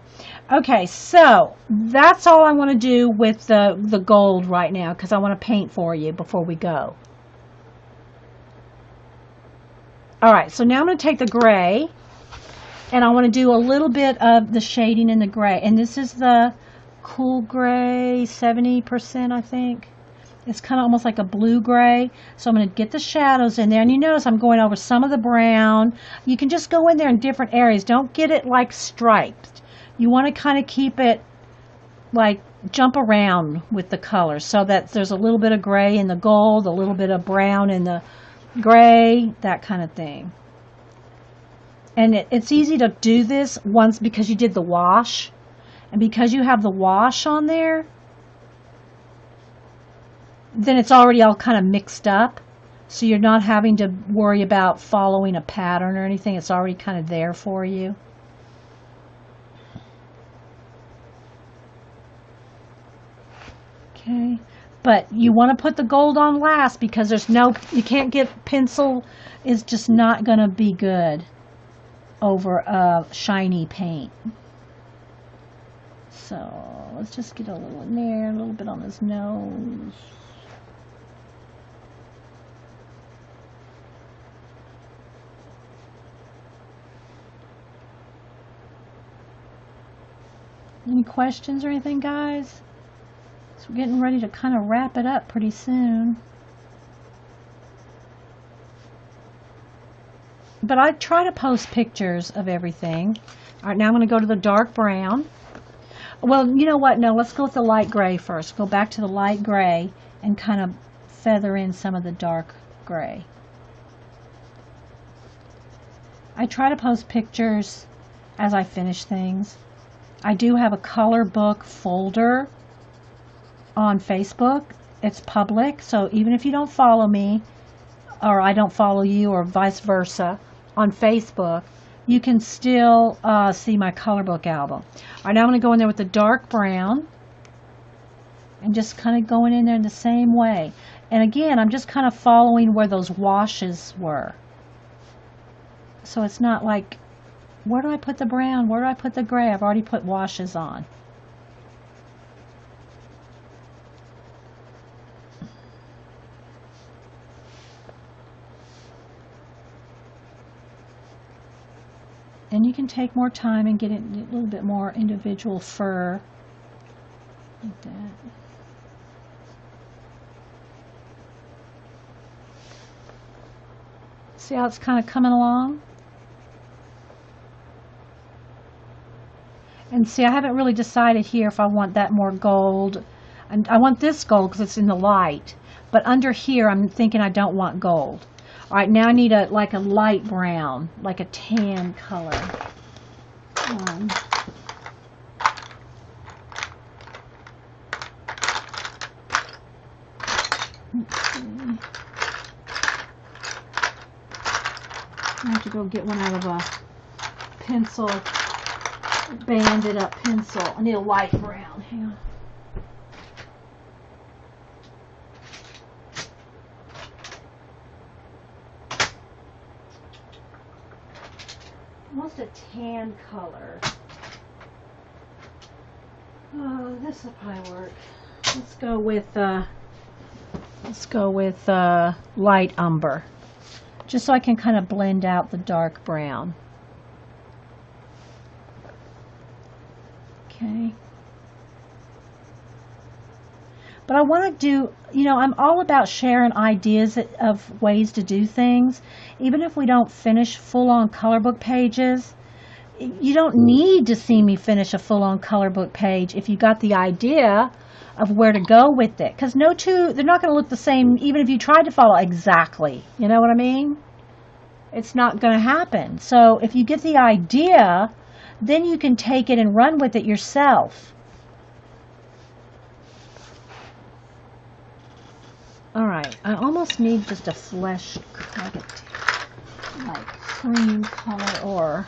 Okay, so that's all I want to do with the gold right now because I want to paint for you before we go. All right, so now I'm going to take the gray. And I want to do a little bit of the shading in the gray. And this is the cool gray, 70%, I think. It's kind of almost like a blue gray. So I'm going to get the shadows in there. And you notice I'm going over some of the brown. You can just go in there in different areas. Don't get it like striped. You want to kind of keep it like jump around with the colors so that there's a little bit of gray in the gold, a little bit of brown in the gray, that kind of thing. And it's easy to do this once because you did the wash. And because you have the wash on there, then it's already all kind of mixed up. So you're not having to worry about following a pattern or anything. It's already kind of there for you. Okay. But you want to put the gold on last because you can't get pencil is just not going to be good over a shiny paint. So let's just get a little in there, a little bit on his nose. Any questions or anything, guys? So we're getting ready to kind of wrap it up pretty soon. But I try to post pictures of everything. All right, now I'm going to go to the dark brown. Well, you know what? No, let's go with the light gray first. Go back to the light gray and kind of feather in some of the dark gray. I try to post pictures as I finish things. I do have a color book folder on Facebook. It's public, so even if you don't follow me, or I don't follow you, or vice versa, on Facebook, you can still see my color book album. All right, now I'm going to go in there with the dark brown and just kind of going in there in the same way. And again, I'm just kind of following where those washes were. So it's not like, where do I put the brown? Where do I put the gray? I've already put washes on. And you can take more time and get it a little bit more individual fur. Like that. See how it's kind of coming along? And see, I haven't really decided here if I want that more gold. And I want this gold because it's in the light. But under here, I'm thinking I don't want gold. All right, now I need like a light brown, like a tan color. Let's see. I have to go get one out of a pencil, banded up pencil. I need a light brown. Hang on. Almost a tan color. Oh, this will probably work. Let's go with light umber, just so I can kind of blend out the dark brown. Okay. But I want to do, you know, I'm all about sharing ideas of ways to do things. Even if we don't finish full-on color book pages, you don't need to see me finish a full-on color book page if you got the idea of where to go with it. Because no two, they're not going to look the same even if you tried to follow exactly. You know what I mean? It's not going to happen. So if you get the idea, then you can take it and run with it yourself. Alright, I almost need just a flesh, like cream color, or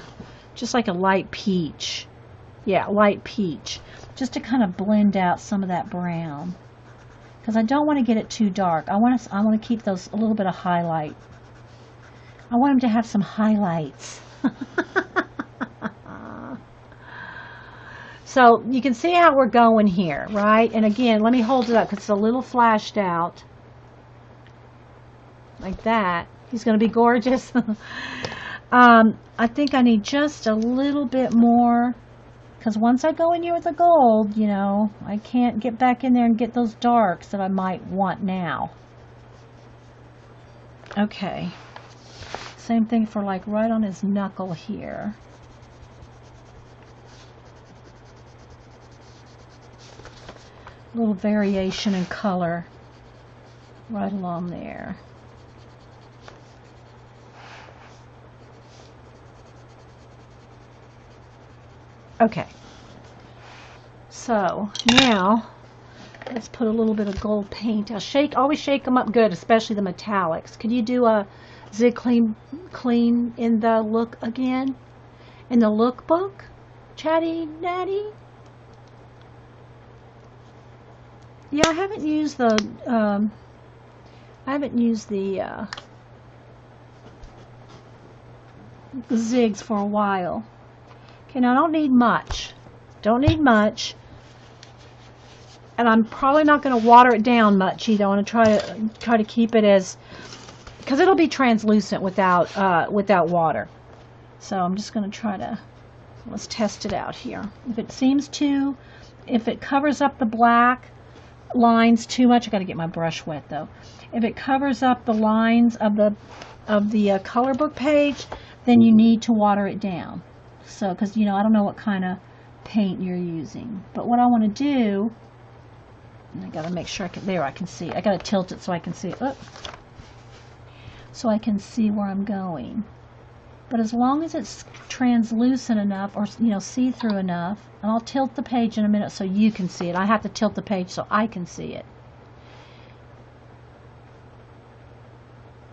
just like a light peach. Yeah, light peach. Just to kind of blend out some of that brown. Because I don't want to get it too dark. I want to keep those a little bit of highlight. I want them to have some highlights. So you can see how we're going here, right? And again, let me hold it up because it's a little flashed out. Like that. He's going to be gorgeous. I think I need just a little bit more, because once I go in here with the gold, you know, I can't get back in there and get those darks that I might want now. Okay. Same thing for like right on his knuckle here. A little variation in color right along there. Okay, so now let's put a little bit of gold paint. Always shake them up good, especially the metallics. Could you do a zig clean in the look again? In the lookbook, Chatty Natty? Yeah, I haven't used the zigs for a while. Okay, now I don't need much. Don't need much. And I'm probably not going to water it down much either. I want to try to keep it as, because it'll be translucent without water. So I'm just going to try to Let's test it out here. If it covers up the black lines too much, I got to get my brush wet though. If it covers up the lines of the color book page, then you need to water it down. So, because I don't know what kind of paint you're using, but what I want to do, I got to make sure I can see. I got to tilt it so I can see. So I can see where I'm going. But as long as it's translucent enough, or see-through enough, and I'll tilt the page in a minute so you can see it. I have to tilt the page so I can see it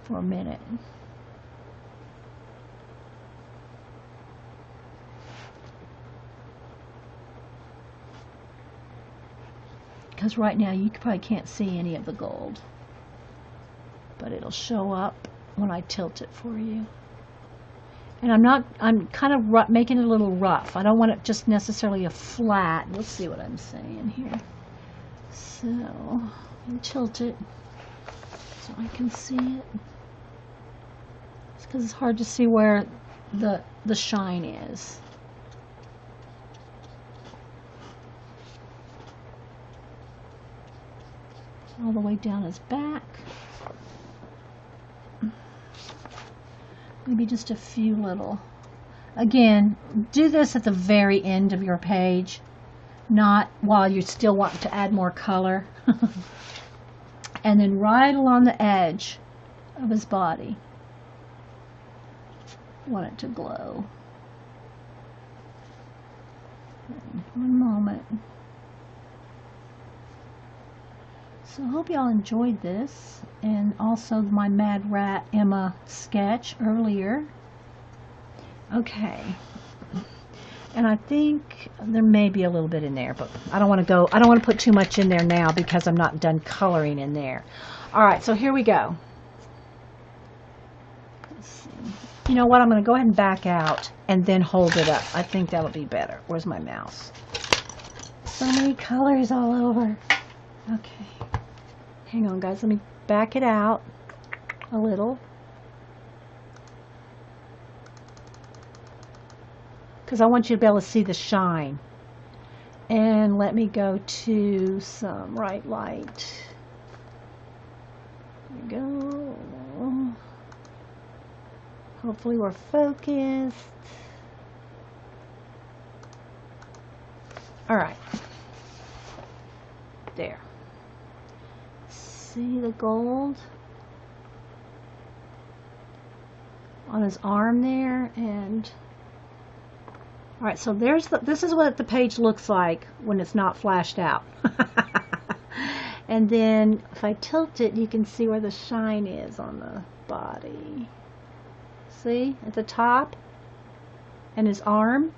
for a minute. Because right now you probably can't see any of the gold, but it'll show up when I tilt it for you. And I'm kind of making it a little rough. I don't want it just necessarily a flat. Let's see what I'm saying here. So, I'll tilt it so I can see it. It's because it's hard to see where the shine is. All the way down his back. Maybe just a few little. Again, do this at the very end of your page, not while you still want to add more color. And then right along the edge of his body, I want it to glow. One moment. So I hope y'all enjoyed this, and also my Mad Rat Emma sketch earlier. Okay, and I think there may be a little bit in there, but I don't want to put too much in there now because I'm not done coloring in there. All right, so here we go. Let's see. You know what? I'm going to go ahead and back out and then hold it up. I think that'll be better. Where's my mouse? So many colors all over. Okay. Hang on, guys. Let me back it out a little. Because I want you to be able to see the shine. And let me go to some bright light. There we go. Hopefully we're focused. All right. There. See the gold on his arm there, and all right, so this is what the page looks like when it's not flashed out. And then if I tilt it, you can see where the shine is on the body. See at the top, and his arm.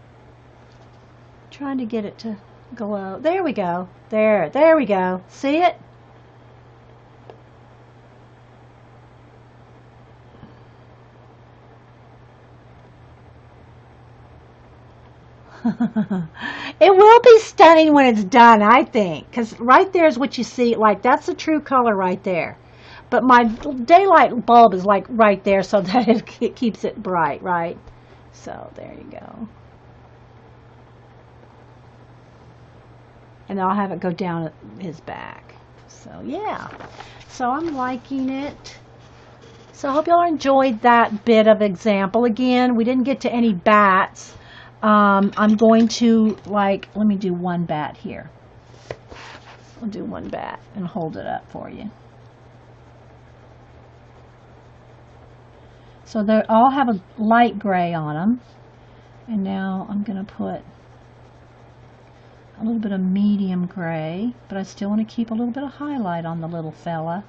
Trying to get it to glow. There we go. There we go. See it? It will be stunning when it's done, I think, because right there is what you see. Like, that's the true color right there. But my daylight bulb is like right there, so that it keeps it bright, right? So there you go. And I'll have it go down his back. So yeah, so I'm liking it. So I hope y'all enjoyed that bit of example. Again, we didn't get to any bats. I'm going to, let me do one bat here. I'll do one bat and hold it up for you. So they all have a light gray on them. And now I'm going to put a little bit of medium gray, but I still want to keep a little bit of highlight on the little fella.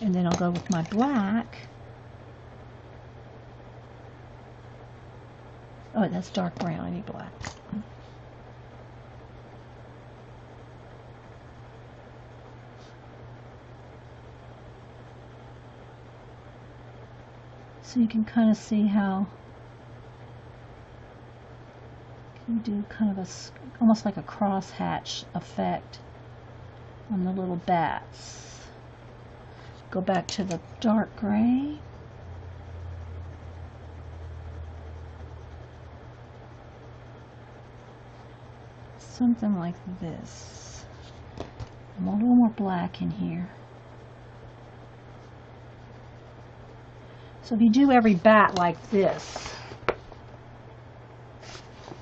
And then I'll go with my black. Oh, that's dark brown. I need black. So you can kind of see how you do kind of almost like a crosshatch effect on the little bats. Go back to the dark gray. something like this. I want a little more black in here. So if you do every bat like this,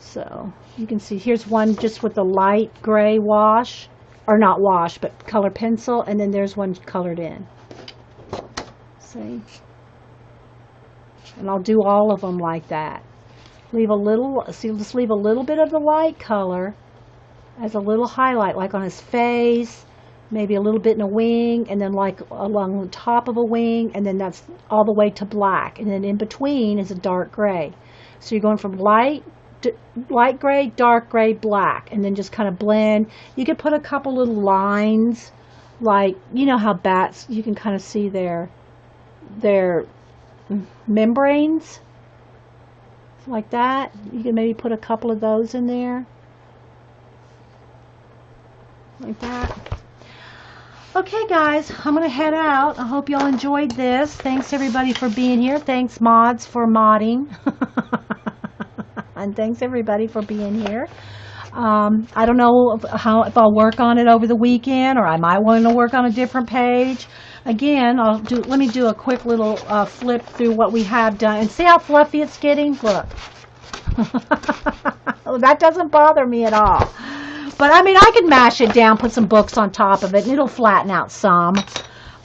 so you can see here's one just with the light gray wash, or not wash, but color pencil, and then there's one colored in. See? And I'll do all of them like that. Leave a little, see, just leave a little bit of the light color as a little highlight, like on his face, maybe a little bit in a wing, and then like along the top of a wing, and then that's all the way to black, and then in between is a dark gray. So you're going from light gray, dark gray, black, and then just kind of blend. You could put a couple little lines, like, you know how bats, you can kind of see their membranes, like that. You can maybe put a couple of those in there, like that. Okay guys, I'm gonna head out. I hope y'all enjoyed this. Thanks everybody for being here. Thanks mods for modding. And thanks everybody for being here. I don't know if I'll work on it over the weekend, or I might want to work on a different page. Again, let me do a quick little flip through what we have done and see how fluffy it's getting. Look. That doesn't bother me at all. But I mean, I can mash it down, put some books on top of it, and it'll flatten out some.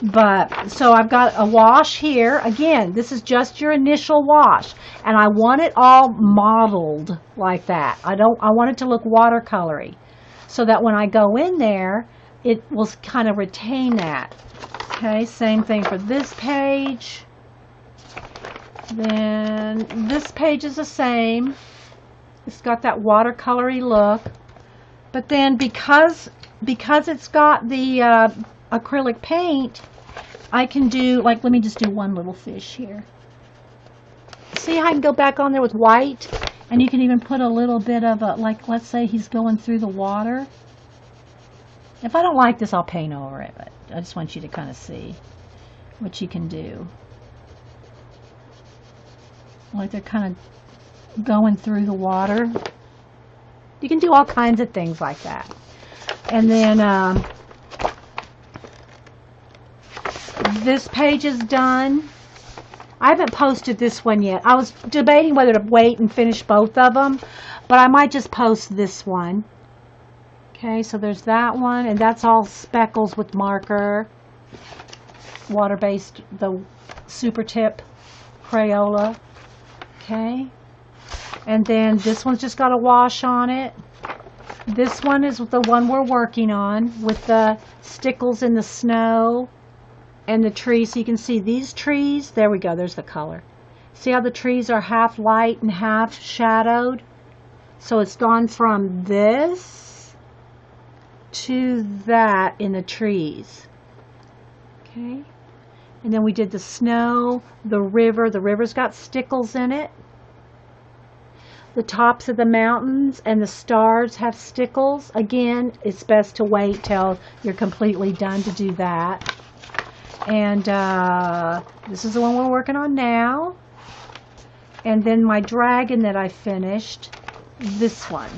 But so I've got a wash here. Again, this is just your initial wash, and I want it all modeled like that. I want it to look watercolory, so that when I go in there, it will kind of retain that. Okay, same thing for this page. Then this page is the same. It's got that watercolory look. But then because it's got the acrylic paint, I can do, like, let me just do one little fish here. See how I can go back on there with white? And you can even put a little bit of a, like, let's say he's going through the water. If I don't like this, I'll paint over it, but I just want you to kind of see what you can do. Like they're kind of going through the water. You can do all kinds of things like that. And then this page is done. I haven't posted this one yet. I was debating whether to wait and finish both of them, but I might just post this one. Okay, so there's that one, and that's all speckles with marker, water-based, the Super Tip Crayola. Okay, and then this one's just got a wash on it. This one is the one we're working on with the stickles in the snow and the trees. So you can see these trees. There we go. There's the color. See how the trees are half light and half shadowed? So it's gone from this to that in the trees. Okay. And then we did the snow, the river. The river's got stickles in it. The tops of the mountains and the stars have stickles. Again, it's best to wait till you're completely done to do that. And this is the one we're working on now. And then my dragon that I finished, this one.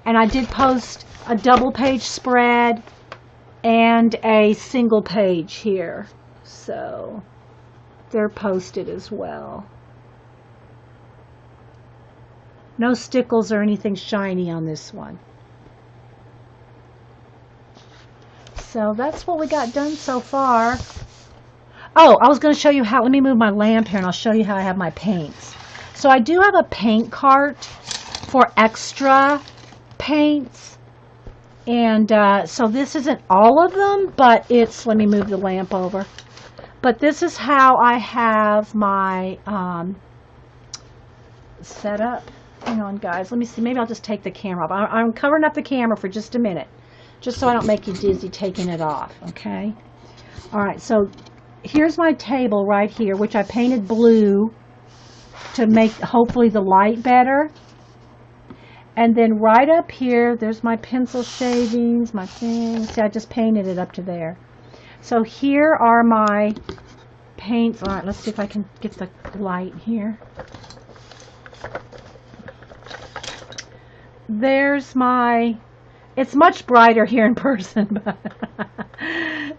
And I did post a double page spread and a single page here. So they're posted as well. No stickles or anything shiny on this one. So that's what we got done so far. Oh, I was going to show you how, let me move my lamp here and I'll show you how I have my paints. So I do have a paint cart for extra paints. And so this isn't all of them, but it's, let me move the lamp over. But this is how I have my set up. Hang on, guys. Let me see. Maybe I'll just take the camera off. I'm covering up the camera for just a minute, just so I don't make you dizzy taking it off, okay? All right, so here's my table right here, which I painted blue to make, hopefully, the light better. And then right up here, there's my pencil shavings, my things. See, I just painted it up to there. So here are my paints. All right, let's see if I can get the light here. there's my, it's much brighter here in person, but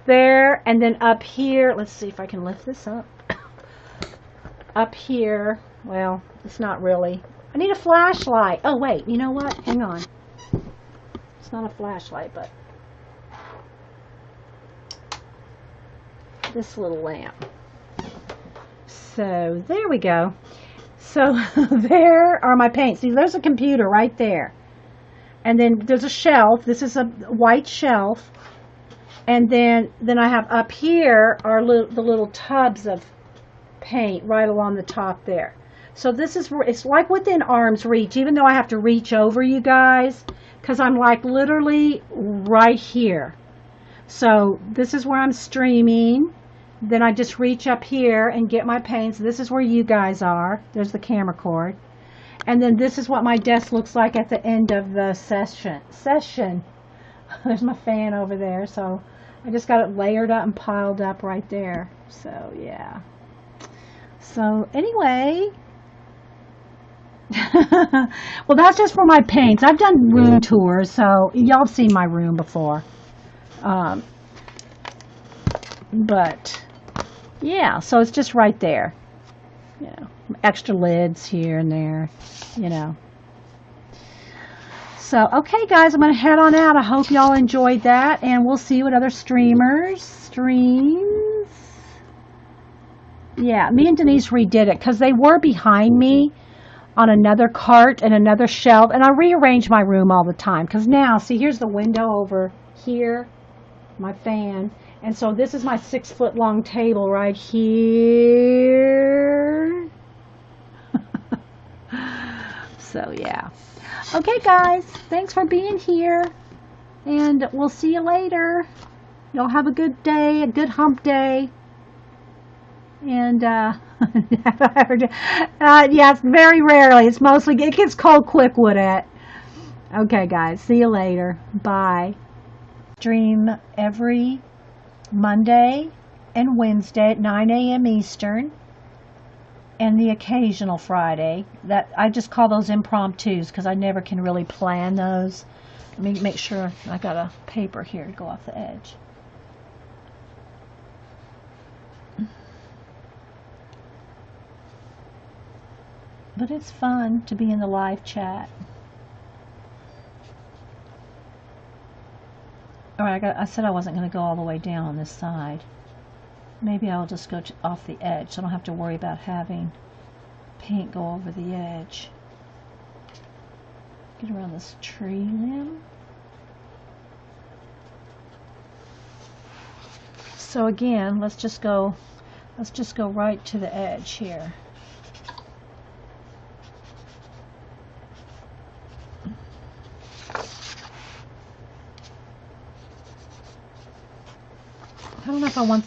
there, and then up here, let's see if I can lift this up. Up here, well, it's not really. I need a flashlight. Oh, wait, you know what? Hang on. It's not a flashlight, but this little lamp. So, there we go. So, there are my paints. See, there's a computer right there. And then there's a shelf. This is a white shelf. And then I have up here are the little tubs of paint right along the top there. So this is where it's like within arm's reach, even though I have to reach over you guys, because I'm like literally right here. So this is where I'm streaming. Then I just reach up here and get my paints. This is where you guys are. There's the camera cord. And then this is what my desk looks like at the end of the session. There's my fan over there. So I just got it layered up and piled up right there. So yeah. So anyway, well, that's just for my paints. I've done room tours, so y'all have seen my room before. But yeah, so it's just right there. You know, extra lids here and there, you know. So, okay, guys, I'm going to head on out. I hope y'all enjoyed that, and we'll see you at other streams. Yeah, me and Denise redid it because they were behind me on another cart and another shelf, and I rearrange my room all the time because now, see, here's the window over here, my fan, and so this is my 6-foot long table right here. So yeah, okay guys, thanks for being here, and we'll see you later. Y'all have a good day, a good hump day. And yeah, it's very rarely. It's mostly, it gets cold quick with it. Okay, guys, see you later. Bye. Stream every Monday and Wednesday at 9 a.m. Eastern, and the occasional Friday. That I just call those impromptus because I never can really plan those. Let me make sure I got a paper here to go off the edge. But it's fun to be in the live chat. Alright, I said I wasn't going to go all the way down on this side. Maybe I'll just go off the edge so I don't have to worry about having paint go over the edge. Get around this tree limb. So again, let's just go right to the edge here. I don't know if I want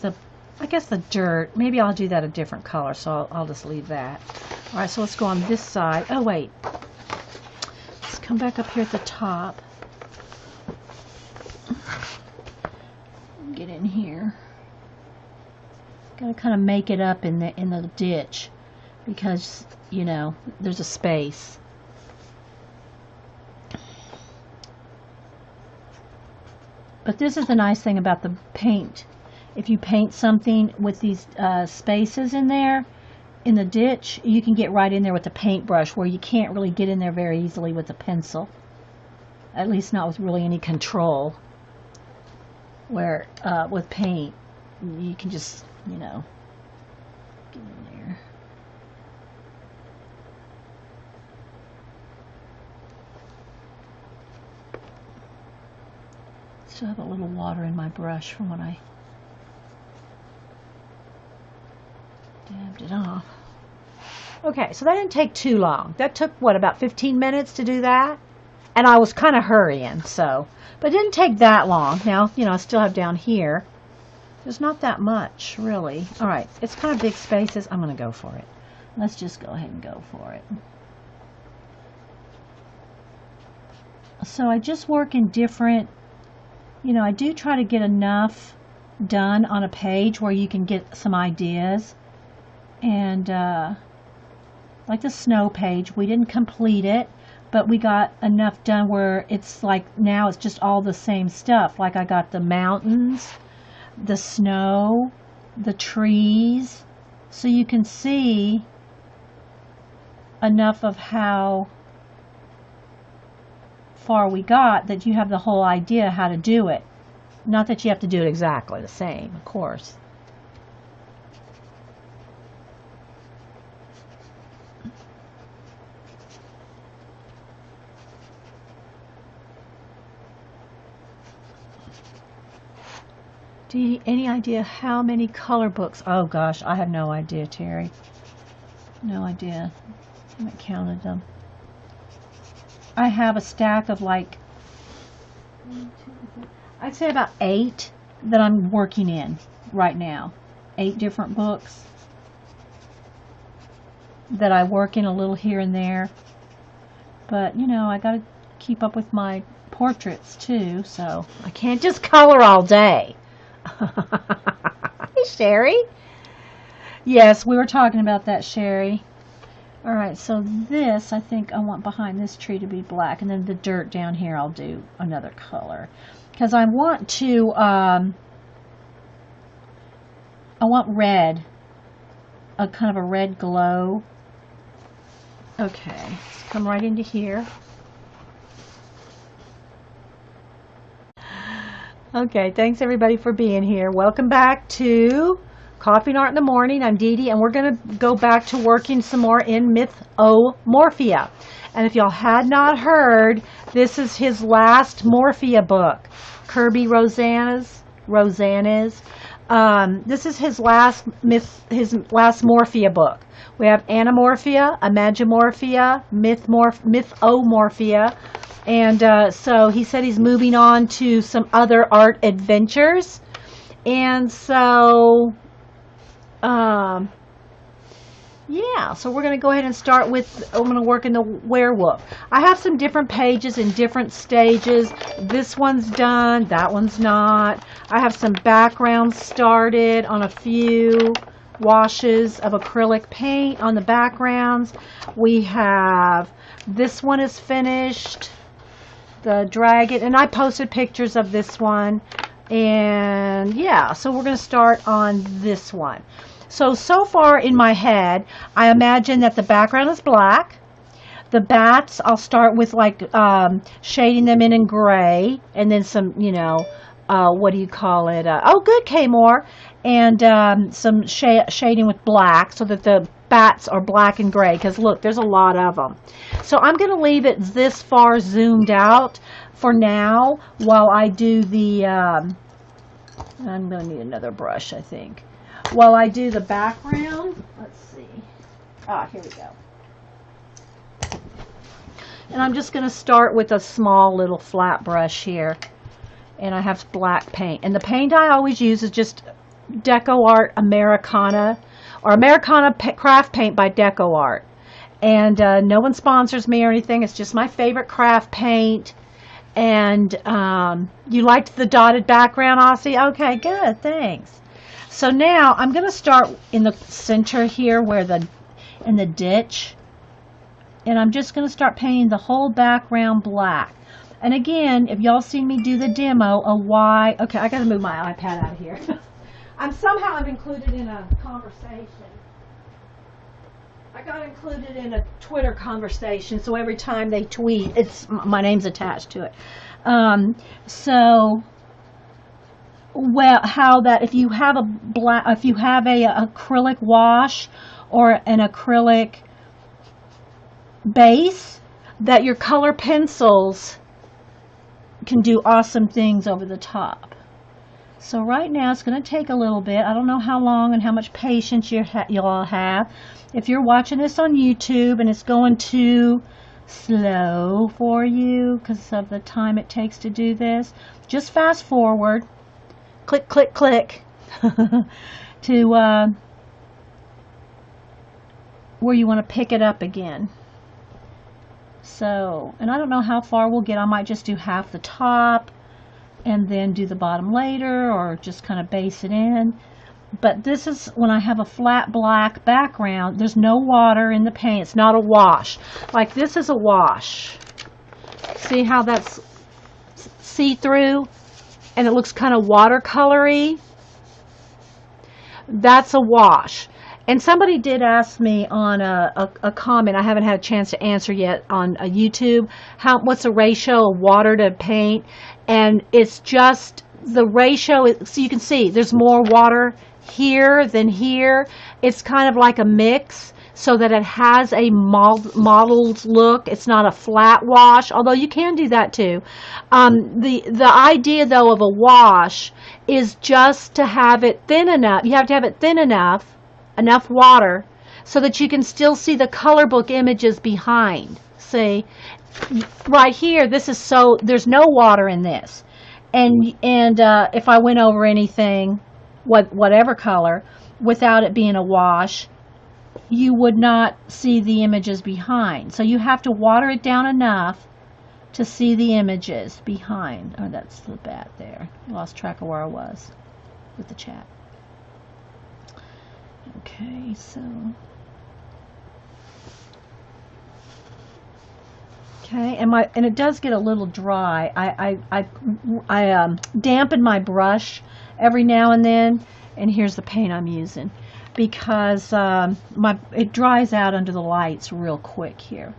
I guess the dirt. Maybe I'll do that a different color, so I'll just leave that. Alright, so let's go on this side. Oh, wait. Let's come back up here at the top. Get in here. Gotta kind of make it up in the ditch because, you know, there's a space. But this is the nice thing about the paint. If you paint something with these spaces in there, in the ditch, you can get right in there with the paintbrush where you can't really get in there very easily with the pencil. At least not with really any control. Where with paint, you can just, you know, get in there. Still have a little water in my brush from when I dabbed it off. Okay, so that didn't take too long. That took, what, about 15 minutes to do that? And I was kind of hurrying, so. But it didn't take that long. Now, you know, I still have down here. There's not that much, really. All right, it's kind of big spaces. I'm going to go for it. Let's just go ahead and go for it. So I just work in different, you know, I do try to get enough done on a page where you can get some ideas. And like the snow page, we didn't complete it, but we got enough done where it's like now it's just all the same stuff. Like I got the mountains, the snow, the trees, so you can see enough of how far we got that you have the whole idea how to do it. Not that you have to do it exactly the same, of course. Any idea how many color books? Oh gosh, I have no idea, Terry. No idea. I haven't counted them. I have a stack of like, I'd say about 8 that I'm working in right now. 8 different books that I work in a little here and there. But, you know, I got to keep up with my portraits too, so I can't just color all day. Hey, Sherry. Yes, we were talking about that, Sherry. Alright, so this, I think I want behind this tree to be black, and then the dirt down here I'll do another color. Because I want to, I want red, a kind of a red glow. Okay, let's come right into here. Okay, thanks everybody for being here. Welcome back to Coffee and Art in the Morning. I'm Dee Dee, and we're going to go back to working some more in Mythomorphia. And if y'all had not heard, this is his last Morphia book, Kerby Rosanes. This is his last Morphia book. We have Anamorphia, Imagimorphia, Mythomorphia, and so he said he's moving on to some other art adventures. And so yeah, so we're going to go ahead and start with, I'm going to work in the WereWolf. I have some different pages in different stages. This one's done, that one's not. I have some backgrounds started on a few washes of acrylic paint on the backgrounds. We have, this one is finished, the dragon, and I posted pictures of this one. And yeah, so we're going to start on this one. So far in my head, I imagine that the background is black. The bats, I'll start with like shading them in gray, and then some, you know, what do you call it? Oh, good, Kay Moore. And some shading with black so that the bats are black and gray, because look, there's a lot of them. So I'm going to leave it this far zoomed out for now while I do the, I'm going to need another brush, I think. While I do the background, let's see. Here we go. And I'm just going to start with a small little flat brush here. And I have black paint. And the paint I always use is just Deco Art Americana, or Americana Craft Paint by Deco Art. And no one sponsors me or anything. It's just my favorite craft paint. And you liked the dotted background, Aussie? Okay, good, thanks. So now I'm going to start in the center here where in the ditch. And I'm just going to start painting the whole background black. And again, if y'all seen me do the demo of why, okay, I got to move my iPad out of here. I'm included in a conversation. I got included in a Twitter conversation, so every time they tweet, my name's attached to it. Well, how that if you have a acrylic wash or an acrylic base, that your color pencils can do awesome things over the top. So right now it's going to take a little bit. I don't know how long and how much patience you'll all have. If you're watching this on YouTube and it's going too slow for you because of the time it takes to do this, just fast forward. Click, click, click to where you want to pick it up again. So, and I don't know how far we'll get. I might just do half the top and then do the bottom later, or just kind of base it in. But this is when I have a flat black background, there's no water in the paint. It's not a wash. Like this is a wash. See how that's see-through and it looks kind of watercolory? That's a wash. And somebody did ask me on a comment, I haven't had a chance to answer yet, on a YouTube, what's the ratio of water to paint? And it's just the ratio, so you can see there's more water here than here. It's kind of like a mix so that it has a mottled look. It's not a flat wash, although you can do that too. The idea though of a wash is just to have it thin enough. You have to have it thin enough water so that you can still see the color book images behind. See, right here, this is so, there's no water in this. And if I went over anything, whatever color, without it being a wash, you would not see the images behind. So you have to water it down enough to see the images behind. Oh, that's the bat there. I lost track of where I was with the chat. Okay, so. Okay, and it does get a little dry. I dampen my brush every now and then, and here's the paint I'm using because it dries out under the lights real quick here.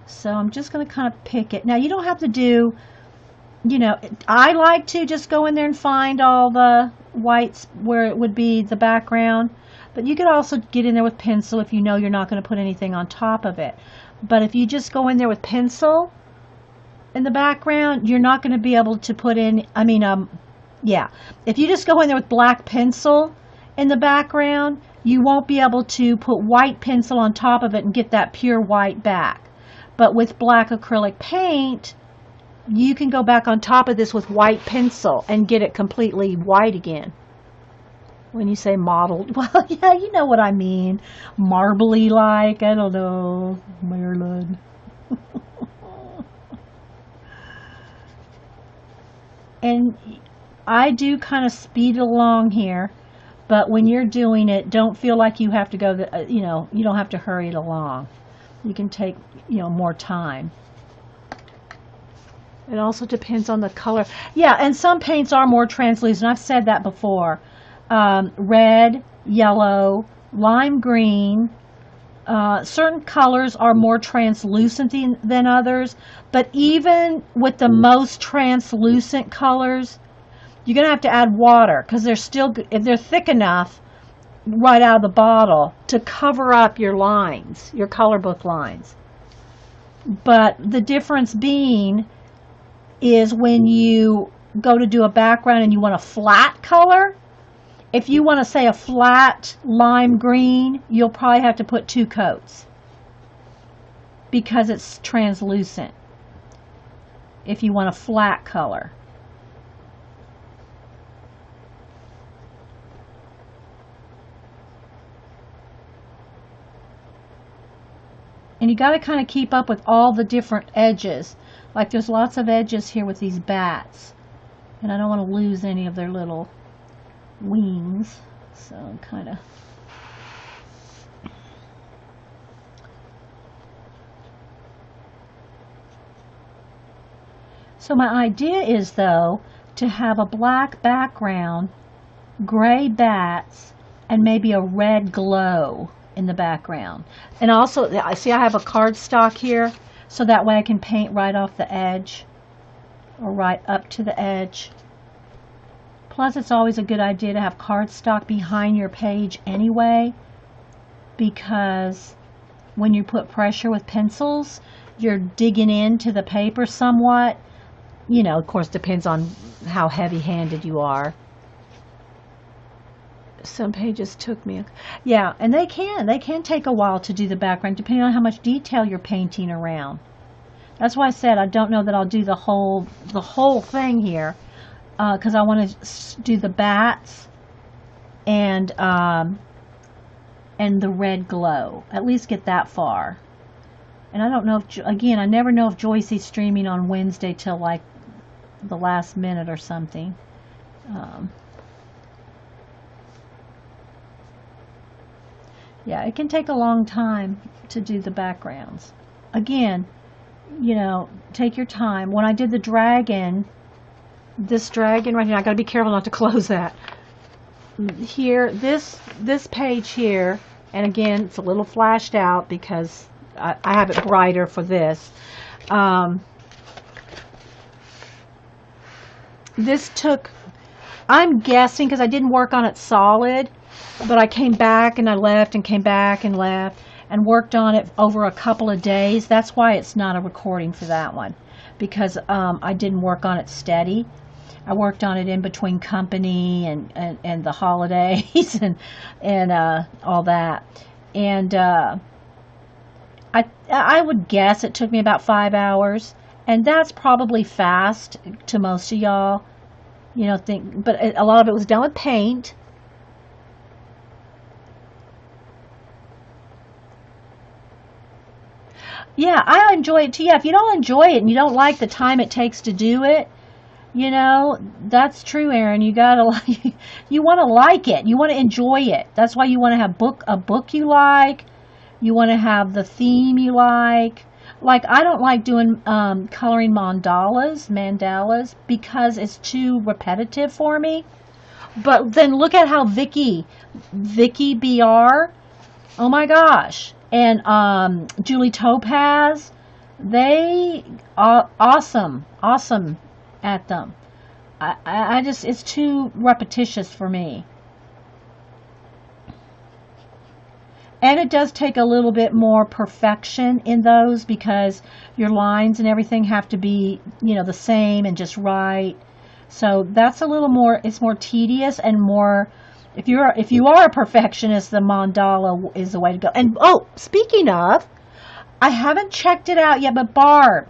So I'm just going to kind of pick it. Now you don't have to do, you know, I like to just go in there and find all the whites where it would be the background, but you could also get in there with pencil if you know you're not going to put anything on top of it. But if you just go in there with pencil in the background, you're not going to be able to put in, yeah. If you just go in there with black pencil in the background, you won't be able to put white pencil on top of it and get that pure white back. But with black acrylic paint, you can go back on top of this with white pencil and get it completely white again. When you say mottled, well, yeah, you know what I mean. Marbly like, I don't know, Maryland. And I do kind of speed along here, but when you're doing it, don't feel like you have to go, you know, you don't have to hurry it along. You can take, you know, more time. It also depends on the color. Yeah, and some paints are more translucent. I've said that before. Red, yellow, lime green. Certain colors are more translucent than others, but even with the most translucent colors, you're going to have to add water because they're thick enough right out of the bottle to cover up your lines, your color book lines. But the difference being is when you go to do a background and you want a flat color, if you want to say a flat lime green, you'll probably have to put 2 coats because it's translucent if you want a flat color. And you got to kind of keep up with all the different edges. Like there's lots of edges here with these bats. And I don't want to lose any of their little wings, so kind of so my idea is though to have a black background, gray bats, and maybe a red glow in the background. And also I see I have a cardstock here, so that way I can paint right off the edge or right up to the edge. Plus, it's always a good idea to have cardstock behind your page anyway, because when you put pressure with pencils, you're digging into the paper somewhat. You know, of course, depends on how heavy-handed you are. Some pages took me, yeah, and they can take a while to do the background, depending on how much detail you're painting around. That's why I said I don't know that I'll do the whole thing here. Because I want to do the bats and the red glow. At least get that far. And I don't know if, again, I never know if Joycey's streaming on Wednesday till like the last minute or something. Yeah, it can take a long time to do the backgrounds. Again, you know, take your time. When I did the dragon, this dragon right here, I got to be careful not to close that. Here, this page here, and again, it's a little flashed out because I have it brighter for this. This took, I'm guessing, because I didn't work on it solid, but I came back and I left and came back and left and worked on it over a couple of days. That's why it's not a recording for that one, because I didn't work on it steady. I worked on it in between company and the holidays and all that. And I would guess it took me about 5 hours, and that's probably fast to most of y'all. You know, but a lot of it was done with paint. Yeah, I enjoy it too. Yeah, if you don't enjoy it and you don't like the time it takes to do it, you know, that's true, Erin. You gotta you want to like it. You want to enjoy it. That's why you want to have a book you like. You want to have the theme you like. Like, I don't like doing coloring mandalas, because it's too repetitive for me. But then look at how Vicky BR, oh my gosh, and Julie Topaz, they are awesome at them. I just, it's too repetitious for me. And it does take a little bit more perfection in those, because your lines and everything have to be, you know, the same and just right. So that's a little more, it's more tedious and more, if you are a perfectionist, the mandala is the way to go. And oh, speaking of, I haven't checked it out yet, but Barb,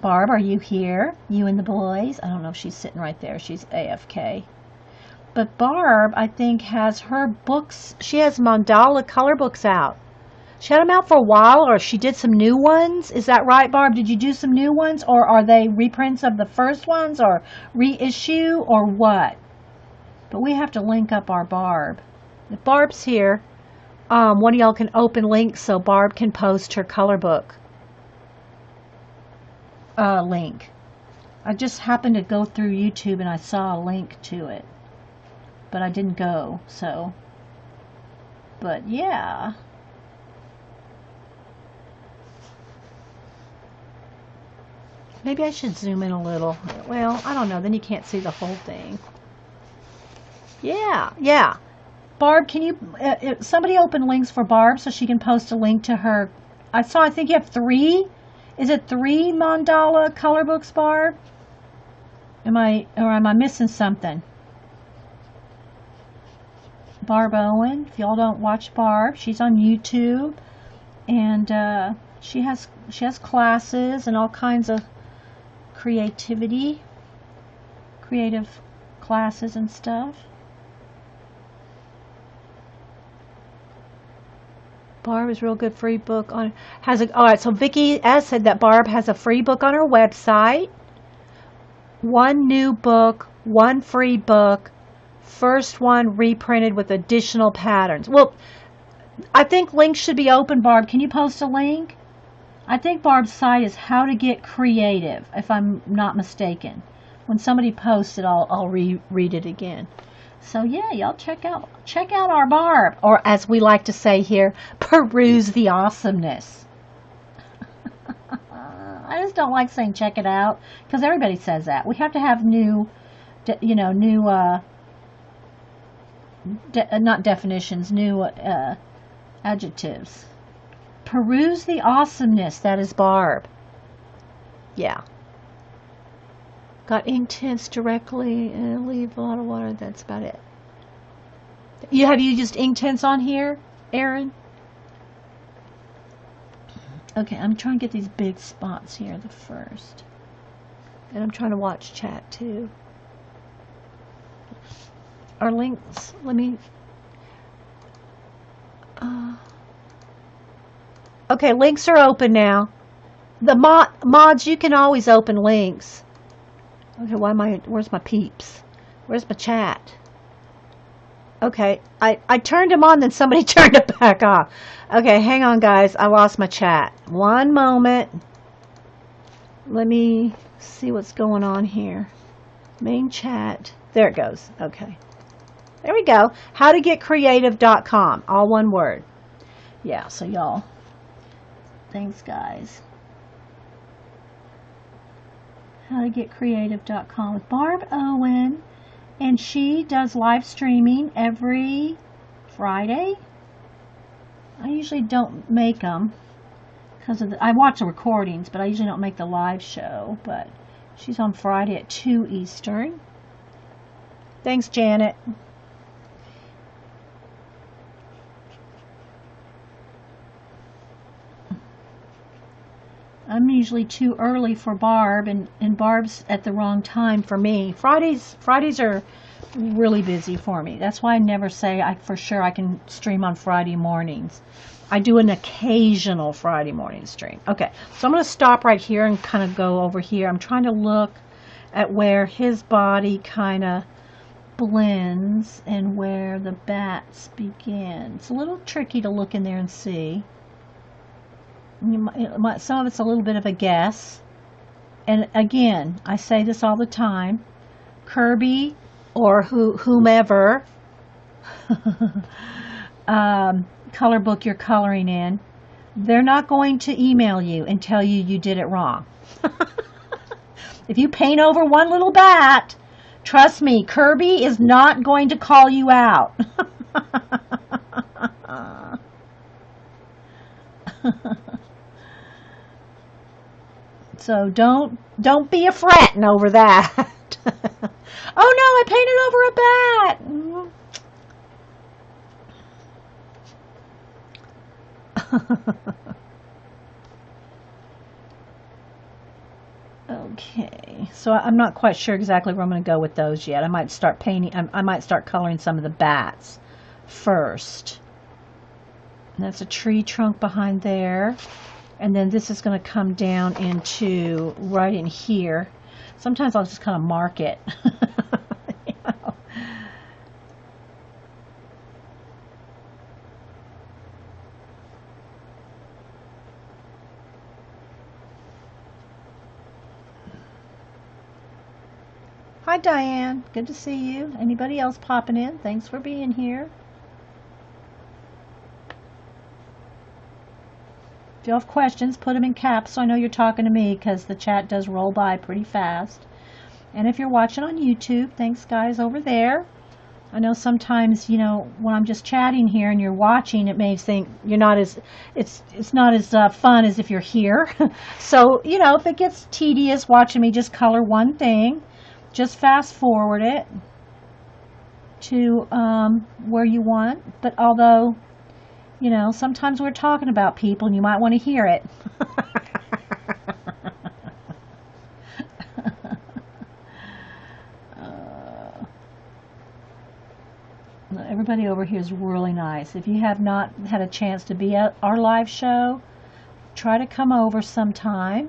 are you here? You and the boys? I don't know if she's sitting right there. She's AFK. But Barb, I think, has her books. She has mandala color books out. She had them out for a while, or she did some new ones. Is that right, Barb? Did you do some new ones, or are they reprints of the first ones, or reissue, or what? But we have to link up our Barb. If Barb's here, one of y'all can open links so Barb can post her color book link. I just happened to go through YouTube and I saw a link to it, but I didn't go, so. But yeah. Maybe I should zoom in a little. Well, I don't know, then you can't see the whole thing. Yeah. Barb, can you, somebody open links for Barb so she can post a link to her. I think you have 3. Is it 3 mandala color books, Barb? Am I missing something? Barb Owen, if y'all don't watch Barb, she's on YouTube, and she has classes and all kinds of creative classes and stuff. Barb is real good free book on alright, so Vicky S said that Barb has a free book on her website. 1 new book, 1 free book, first one reprinted with additional patterns. Well, I think links should be open, Barb. Can you post a link? I think Barb's site is How to Get Creative, if I'm not mistaken. When somebody posts it, I'll reread it again. So yeah, y'all check out our Barb, or as we like to say here, peruse the awesomeness. I just don't like saying check it out, because everybody says that. We have to have new not definitions, new adjectives. Peruse the awesomeness, that is Barb. Yeah. Got ink tints directly and leave a lot of water. That's about it. Have you used ink tints on here, Erin? Okay, I'm trying to get these big spots here the first. And I'm trying to watch chat too. Our links, let me... okay, links are open now. The mods, you can always open links. Okay, where's my peeps? Where's my chat? Okay, I turned him on, then somebody turned it back off. Okay, hang on, guys. I lost my chat. One moment. Let me see what's going on here. Main chat. There it goes. Okay. There we go. howtogetcreative.com. All one word. Yeah, so y'all. Thanks, guys. howtogetcreative.com with Barb Owen. And she does live streaming every Friday. I usually don't make them because I watch the recordings, but I usually don't make the live show. But she's on Friday at 2 Eastern. Thanks, Janet. I'm usually too early for Barb, and Barb's at the wrong time for me. Fridays are really busy for me. That's why I never say for sure I can stream on Friday mornings. I do an occasional Friday morning stream. Okay, so I'm going to stop right here and kind of go over here. I'm trying to look at where his body kind of blends and where the bats begin. It's a little tricky to look in there and see. Some of it's a little bit of a guess. And again, I say this all the time. Kerby or whomever color book you're coloring in, they're not going to email you and tell you you did it wrong. If you paint over one little bat, trust me, Kerby is not going to call you out. So don't be a fretting over that. Oh no, I painted over a bat. Okay, so I'm not quite sure exactly where I'm going to go with those yet. I might start painting. I might start coloring some of the bats first. And that's a tree trunk behind there. And then this is going to come down into right in here. Sometimes I'll just kind of mark it. You know? Hi, Diane. Good to see you. Anybody else popping in? Thanks for being here. If you have questions, put them in caps so I know you're talking to me, because the chat does roll by pretty fast. And if you're watching on YouTube, thanks guys over there. I know sometimes, you know, when I'm just chatting here and you're watching, it may think you're not as, it's not as fun as if you're here. So, you know, if it gets tedious watching me just color one thing, just fast forward it to where you want. But although, you know, sometimes we're talking about people and you might want to hear it. Everybody over here is really nice. If you have not had a chance to be at our live show, try to come over sometime.